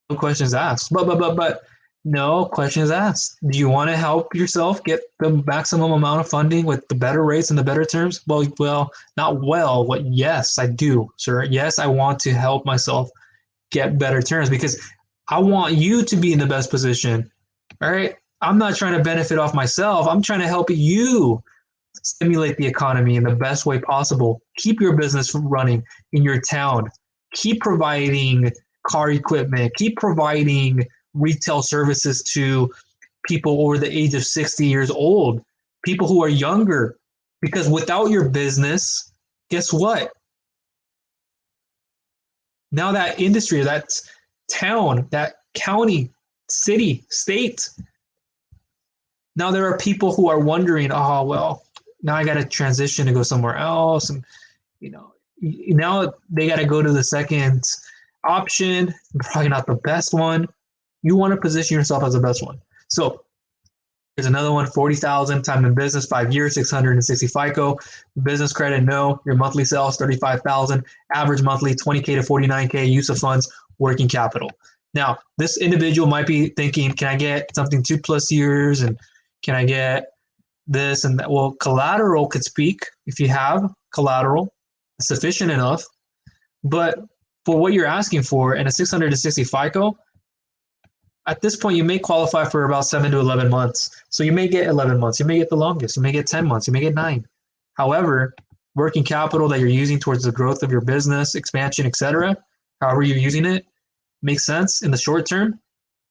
No questions asked. But no questions asked. Do you want to help yourself get the maximum amount of funding with the better rates and the better terms? Well, not well, but yes, I do, sir. Yes, I want to help myself get better terms because I want you to be in the best position. All right. I'm not trying to benefit off myself. I'm trying to help you stimulate the economy in the best way possible. Keep your business running in your town. Keep providing car equipment. Keep providing retail services to people over the age of 60 years old, people who are younger. Because without your business, guess what? Now that industry, that town, that county, city, state, now there are people who are wondering, oh, well, now I got to transition to go somewhere else. And, now they got to go to the second option, probably not the best one. You want to position yourself as the best one. So here's another one, 40,000, time in business, 5 years, 660 FICO. Business credit, no. Your monthly sales, 35,000. Average monthly, 20K to 49K. Use of funds, working capital. Now, this individual might be thinking, can I get something 2+ years? And can I get this and that? Well, collateral could speak if you have collateral, sufficient enough. But for what you're asking for in a 660 FICO, at this point, you may qualify for about 7 to 11 months. So you may get 11 months. You may get the longest. You may get 10 months. You may get 9. However, working capital that you're using towards the growth of your business, expansion, etc., however you're using it, makes sense in the short term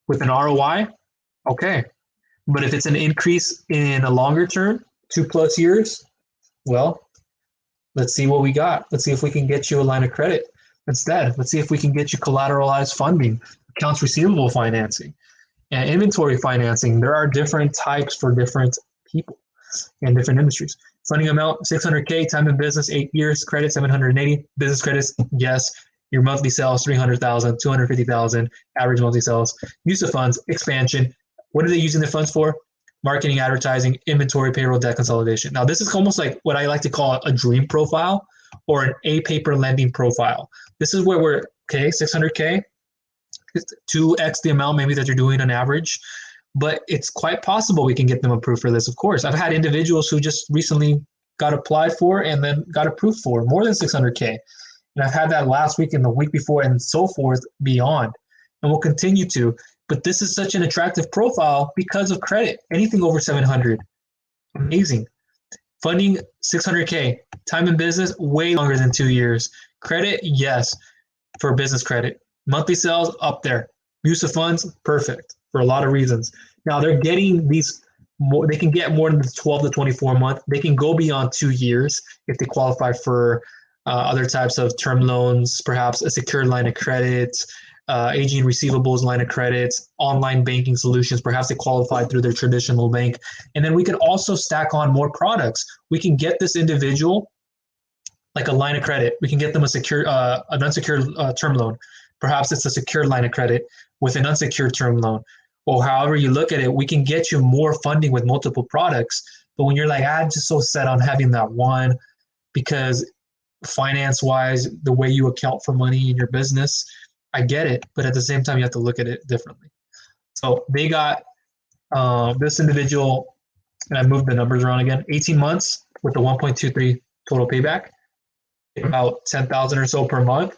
with an ROI, okay. But if it's an increase in a longer term, 2+ years, well, let's see what we got. Let's see if we can get you a line of credit instead. Let's see if we can get you collateralized funding, accounts receivable financing, and inventory financing. There are different types for different people in different industries. Funding amount, 600K, time in business, 8 years, credit, 780. Business credits, yes. Your monthly sales, 300,000, 250,000, average monthly sales. Use of funds, expansion. What are they using the funds for? Marketing, advertising, inventory, payroll, debt consolidation. Now, this is almost like what I like to call a dream profile or an A-paper lending profile. This is where we're Okay, 600K, 2x the amount maybe that you're doing on average, but it's quite possible we can get them approved for this. Of course, I've had individuals who just recently got applied for and then got approved for more than 600K. And I've had that last week and the week before and so forth beyond, and we'll continue to. But this is such an attractive profile because of credit. Anything over 700, amazing. Funding 600K, time in business way longer than 2 years. Credit, yes, for business credit. Monthly sales up there. Use of funds, perfect for a lot of reasons. Now they're getting these more. They can get more than the 12 to 24 month. They can go beyond 2 years if they qualify for other types of term loans, perhaps a secured line of credit, aging receivables line of credit, online banking solutions. Perhaps they qualify through their traditional bank. And then we can also stack on more products. We can get this individual like a line of credit. We can get them an unsecured term loan. Perhaps it's a secured line of credit with an unsecured term loan. Or however you look at it, we can get you more funding with multiple products. But when you're like, I'm just so set on having that one because finance-wise, the way you account for money in your business, I get it. But at the same time, you have to look at it differently. So they got this individual, and I moved the numbers around again, 18 months with the 1.23 total payback, about $10,000 or so per month.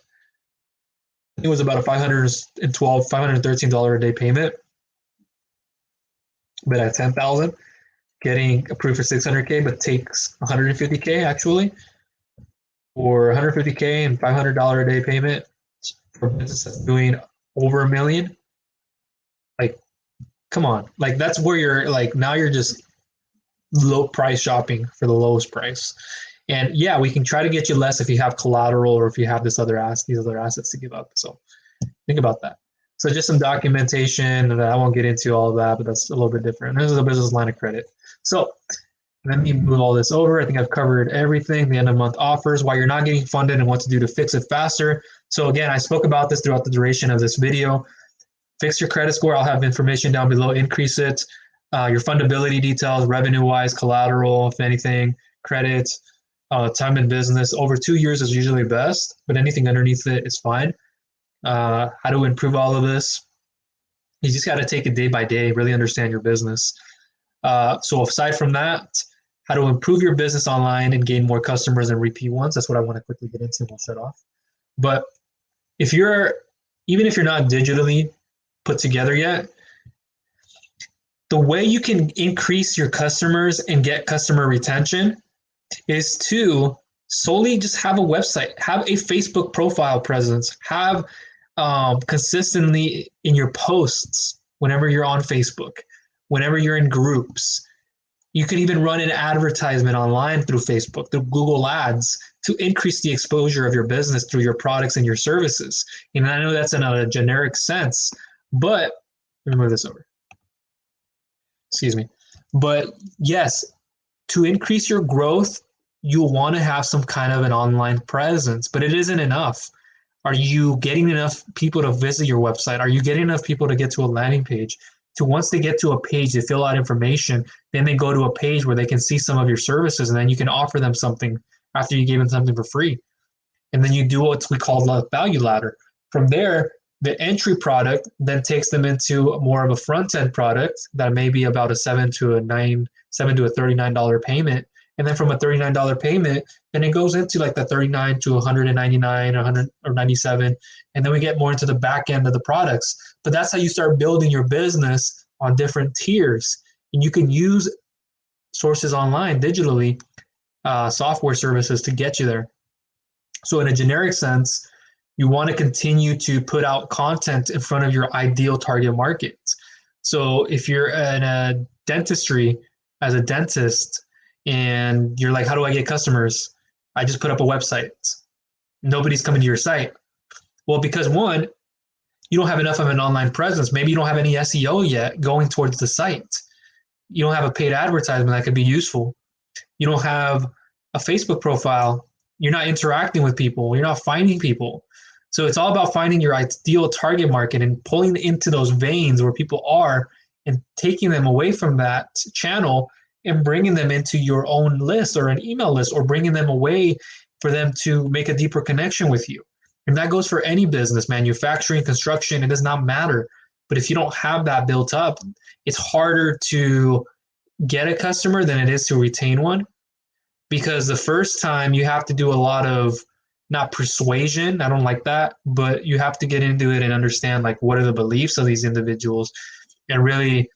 It was about a $513 a day payment. But at $10,000, getting approved for 600K, but takes 150K actually, or 150K and $500 a day payment for a business that's doing over $1 million. Like, come on, like that's where you're like now you're just low price shopping for the lowest price. And yeah, we can try to get you less if you have collateral or if you have these other assets to give up. So think about that. So just some documentation, and I won't get into all of that, but that's a little bit different. This is a business line of credit. So let me move all this over. I think I've covered everything. The end of month offers, why you're not getting funded and what to do to fix it faster. So again, I spoke about this throughout the duration of this video. Fix your credit score. I'll have information down below. Increase it. Your fundability details, revenue-wise, collateral, if anything, credit, time in business. Over 2 years is usually best, but anything underneath it is fine. How to improve all of this. You just got to take it day by day, really understand your business. So aside from that, how to improve your business online and gain more customers and repeat ones. That's what I want to quickly get into and we'll shut off. But even if you're not digitally put together yet, the way you can increase your customers and get customer retention is to solely just have a website, have a Facebook profile presence, have consistently in your posts whenever you're on Facebook, whenever you're in groups. You can even run an advertisement online through Facebook, through Google Ads to increase the exposure of your business through your products and your services. And I know that's in a generic sense, but let me move this over. Excuse me. But yes, to increase your growth, you'll want to have some kind of an online presence, but it isn't enough. Are you getting enough people to visit your website? Are you getting enough people to get to a landing page? To once they get to a page, they fill out information, then they go to a page where they can see some of your services, and then you can offer them something after you gave them something for free. And then you do what we call the value ladder. From there, the entry product then takes them into more of a front-end product that may be about a $7 to a $39 payment. And then from a $39 payment, then it goes into like the $39 to $199 or $97. And then we get more into the back end of the products. But that's how you start building your business on different tiers. And you can use sources online digitally, software services to get you there. So in a generic sense, you want to continue to put out content in front of your ideal target market. So if you're in a dentistry as a dentist, and you're like, how do I get customers? I just put up a website. Nobody's coming to your site. Well, because one, you don't have enough of an online presence. Maybe you don't have any SEO yet going towards the site. You don't have a paid advertisement that could be useful. You don't have a Facebook profile. You're not interacting with people. You're not finding people. So it's all about finding your ideal target market and pulling into those veins where people are and taking them away from that channel and bringing them into your own list or an email list, or bringing them away for them to make a deeper connection with you. And that goes for any business, manufacturing, construction, it does not matter. But if you don't have that built up, it's harder to get a customer than it is to retain one, because the first time you have to do a lot of, not persuasion, I don't like that, but you have to get into it and understand like what are the beliefs of these individuals and really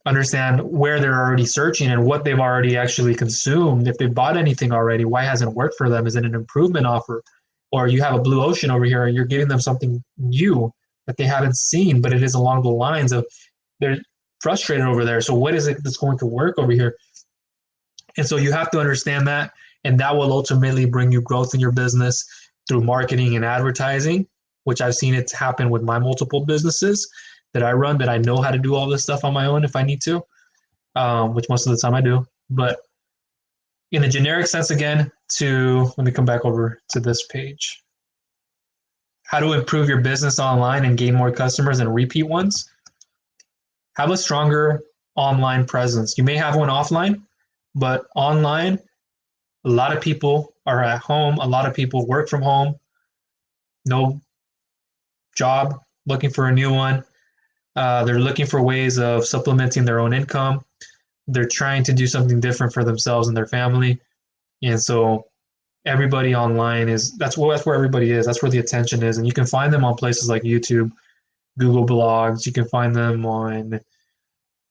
understand where they're already searching and what they've already actually consumed. If they bought anything already, why hasn't it worked for them? Is it an improvement offer? Or you have a blue ocean over here and you're giving them something new that they haven't seen, but it is along the lines of they're frustrated over there. So what is it that's going to work over here? And so you have to understand that, and that will ultimately bring you growth in your business through marketing and advertising, which I've seen it happen with my multiple businesses that I run, that I know how to do all this stuff on my own if I need to, which most of the time I do. But in a generic sense, again, let me come back over to this page. How to improve your business online and gain more customers and repeat ones. Have a stronger online presence. You may have one offline, but online, a lot of people are at home. A lot of people work from home, no job, looking for a new one. They're looking for ways of supplementing their own income. They're trying to do something different for themselves and their family. And so everybody online that's where everybody is. That's where the attention is. And you can find them on places like YouTube, Google Blogs. You can find them on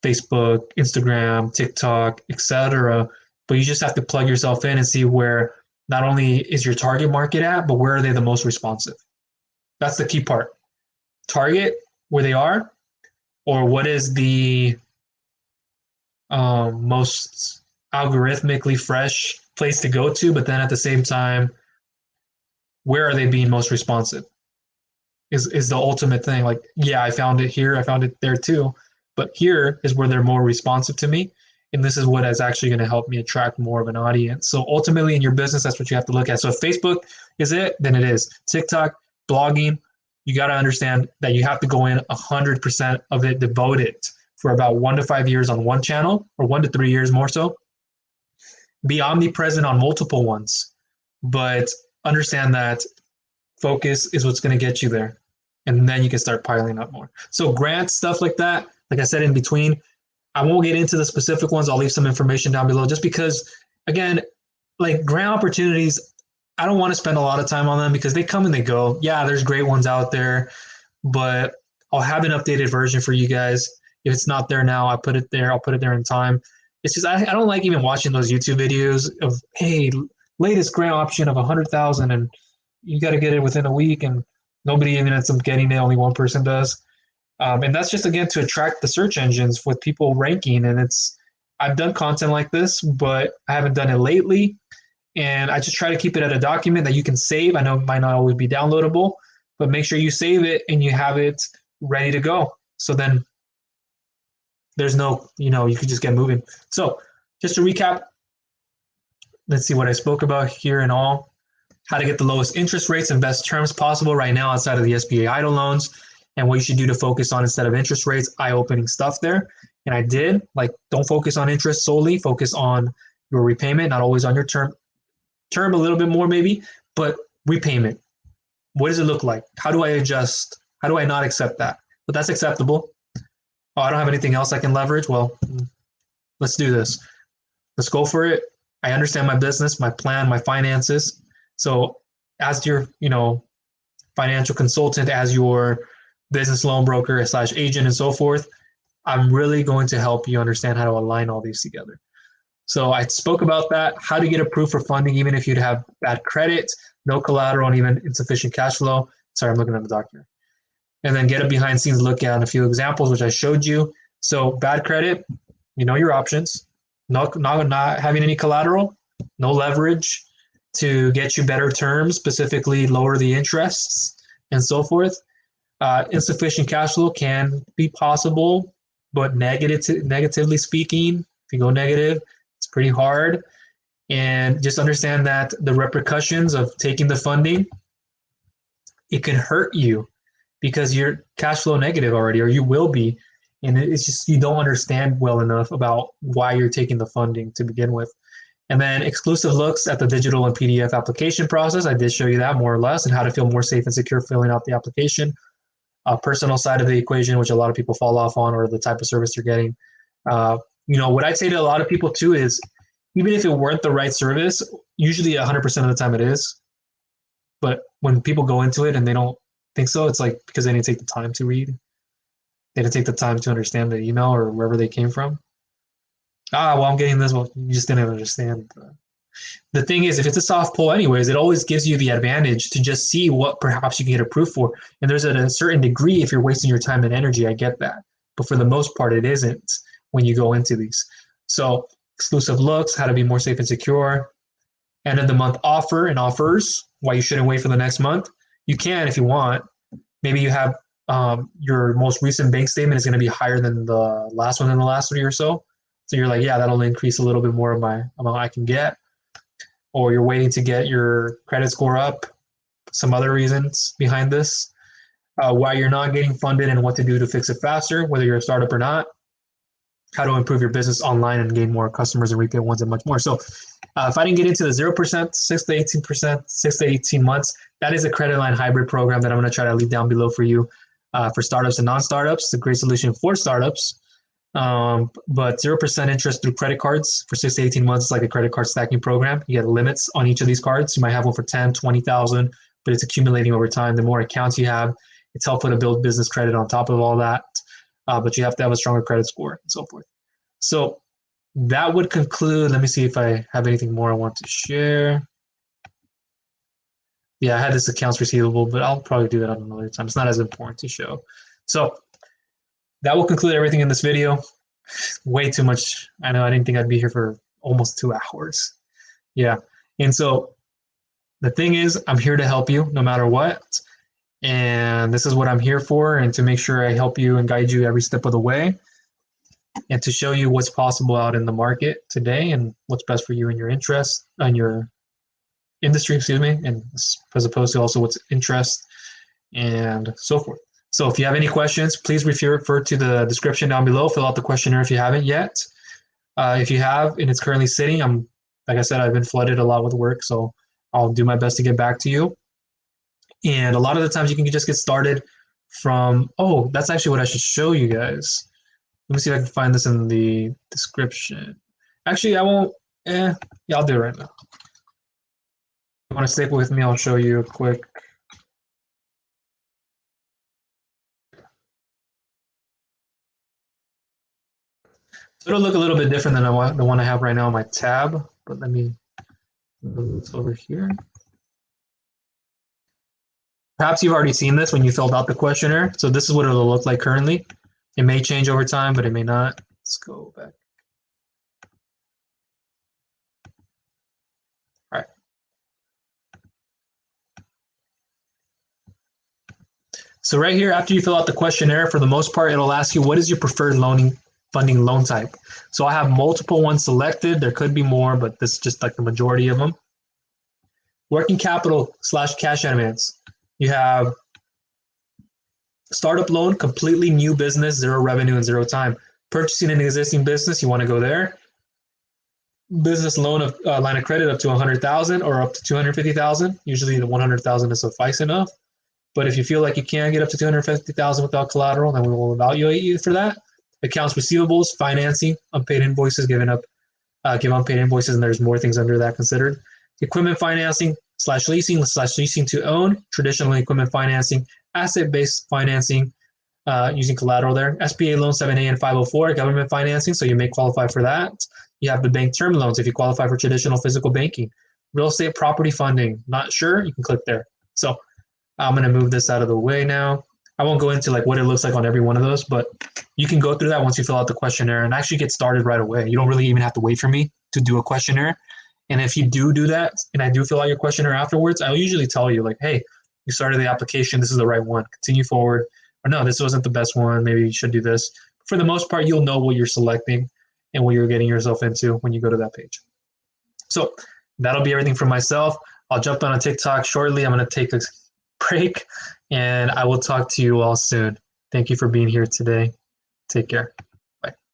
Facebook, Instagram, TikTok, etc. But you just have to plug yourself in and see where not only is your target market at, but where are they the most responsive? That's the key part. Target where they are, or what is the most algorithmically fresh place to go to, but then at the same time, where are they being most responsive is the ultimate thing. Like, yeah, I found it here, I found it there too, but here is where they're more responsive to me, and this is what is actually going to help me attract more of an audience. So ultimately in your business, that's what you have to look at. So if Facebook is it, then it is. TikTok, blogging, you got to understand that you have to go in 100% of it, devote it for about 1 to 5 years on one channel, or 1 to 3 years more so. Be omnipresent on multiple ones, but understand that focus is what's going to get you there. And then you can start piling up more. So grants, stuff like that, like I said in between, I won't get into the specific ones. I'll leave some information down below just because, again, like grant opportunities, I don't want to spend a lot of time on them because they come and they go. Yeah, there's great ones out there, but I'll have an updated version for you guys. If it's not there now, I put it there. I'll put it there in time. It's just I don't like even watching those YouTube videos of, hey, latest grant option of 100,000 and you got to get it within a week, and nobody even ends up getting it. Only one person does, and that's just again to attract the search engines with people ranking. And I've done content like this, but I haven't done it lately, and I just try to keep it at a document that you can save. I know it might not always be downloadable, but make sure you save it and you have it ready to go. So then there's no, you can just get moving. So just to recap, let's see what I spoke about here and all. How to get the lowest interest rates and best terms possible right now outside of the SBA Eidl loans, and what you should do to focus on instead of interest rates. Eye-opening stuff there. And I did, don't focus on interest solely, focus on your repayment, not always on your term a little bit more maybe, but repayment. What does it look like? How do I adjust? How do I not accept that? But that's acceptable. Oh, I don't have anything else I can leverage. Well, let's do this. Let's go for it. I understand my business, my plan, my finances. So as your, financial consultant, as your business loan broker / agent and so forth, I'm really going to help you understand how to align all these together. So I spoke about that, how to get approved for funding, even if you'd have bad credit, no collateral, and even insufficient cash flow. Sorry, I'm looking at the document. And then get a behind scenes look at a few examples, which I showed you. So bad credit, your options, not having any collateral, no leverage to get you better terms, specifically lower the interests and so forth. Insufficient cash flow can be possible, but negatively speaking, if you go negative, it's pretty hard. And just understand that the repercussions of taking the funding, it can hurt you because you're cash flow negative already, or you will be. And it's just you don't understand well enough about why you're taking the funding to begin with. And then exclusive looks at the digital and PDF application process. I did show you that more or less, and how to feel more safe and secure filling out the application. Personal side of the equation, which a lot of people fall off on, or the type of service you're getting. What I'd say to a lot of people too is, even if it weren't the right service, usually 100% of the time it is. But when people go into it and they don't think so, it's like because they didn't take the time to read. They didn't take the time to understand the email or wherever they came from. I'm getting this. Well, you just didn't understand. The thing is, if it's a soft pull anyways, it always gives you the advantage to just see what perhaps you can get approved for. And there's at a certain degree, if you're wasting your time and energy, I get that. But for the most part, it isn't when you go into these. So exclusive looks, how to be more safe and secure. End of the month offer and offers, why you shouldn't wait for the next month. You can if you want. Maybe you have your most recent bank statement is going to be higher than the last one in the last 3 or so. So you're like, yeah, that'll increase a little bit more of my amount I can get. Or you're waiting to get your credit score up. Some other reasons behind this. Why you're not getting funded and what to do to fix it faster, whether you're a startup or not. How to improve your business online and gain more customers and repeat ones and much more. So if I didn't get into the 0%, 6 to 18%, 6 to 18 months, that is a credit line hybrid program that I'm going to try to leave down below for you for startups and non-startups. It's a great solution for startups. But 0% interest through credit cards for 6 to 18 months is like a credit card stacking program. You get limits on each of these cards. You might have one for 10, 20,000, but it's accumulating over time. The more accounts you have, it's helpful to build business credit on top of all that. But you have to have a stronger credit score and so forth. So that would conclude. Let me see if I have anything more I want to share. Yeah, I had this accounts receivable, but I'll probably do that on another time. It's not as important to show. So that will conclude everything in this video. Way too much. I know I didn't think I'd be here for almost 2 hours. Yeah. And so the thing is, I'm here to help you no matter what. And this is what I'm here for, and to make sure I help you and guide you every step of the way, and to show you what's possible out in the market today and what's best for you and your interest and your industry, and as opposed to also what's interest and so forth. So if you have any questions, please refer to the description down below. Fill out the questionnaire if you haven't yet. If you have and it's currently sitting, like I said, I've been flooded a lot with work, so I'll do my best to get back to you. And a lot of the times you can just get started from, that's actually what I should show you guys. Let me see if I can find this in the description. Actually, I won't, yeah, I'll do it right now. If you want to stay with me, I'll show you a quick. So it'll look a little bit different than the one I have right now on my tab, but let me move this over here. Perhaps you've already seen this when you filled out the questionnaire. So this is what it'll look like currently. It may change over time, but it may not. Let's go back. All right. So right here, after you fill out the questionnaire, for the most part, it'll ask you, what is your preferred funding loan type? So I have multiple ones selected. There could be more, but this is just like the majority of them. Working capital / cash advance. You have startup loan, completely new business, 0 revenue and 0 time. Purchasing an existing business, you want to go there. Business loan of line of credit up to 100,000 or up to 250,000. Usually the 100,000 is suffice enough. But if you feel like you can't get up to 250,000 without collateral, then we will evaluate you for that. Accounts receivables, financing, unpaid invoices, give unpaid invoices, and there's more things under that considered. Equipment financing / leasing to own, traditional equipment financing, asset-based financing, using collateral there. SBA loan 7A and 504, government financing, so you may qualify for that. You have the bank term loans if you qualify for traditional physical banking. Real estate property funding, not sure, you can click there. So I'm going to move this out of the way now. I won't go into like what it looks like on every one of those, but you can go through that once you fill out the questionnaire and actually get started right away. You don't really even have to wait for me to do a questionnaire. And if you do that, and I do fill out your questionnaire afterwards, I'll usually tell you like, hey, you started the application, this is the right one, continue forward. Or no, this wasn't the best one, maybe you should do this. For the most part, you'll know what you're selecting and what you're getting yourself into when you go to that page. So that'll be everything from myself. I'll jump on a TikTok shortly. I'm going to take a break, and I will talk to you all soon. Thank you for being here today. Take care.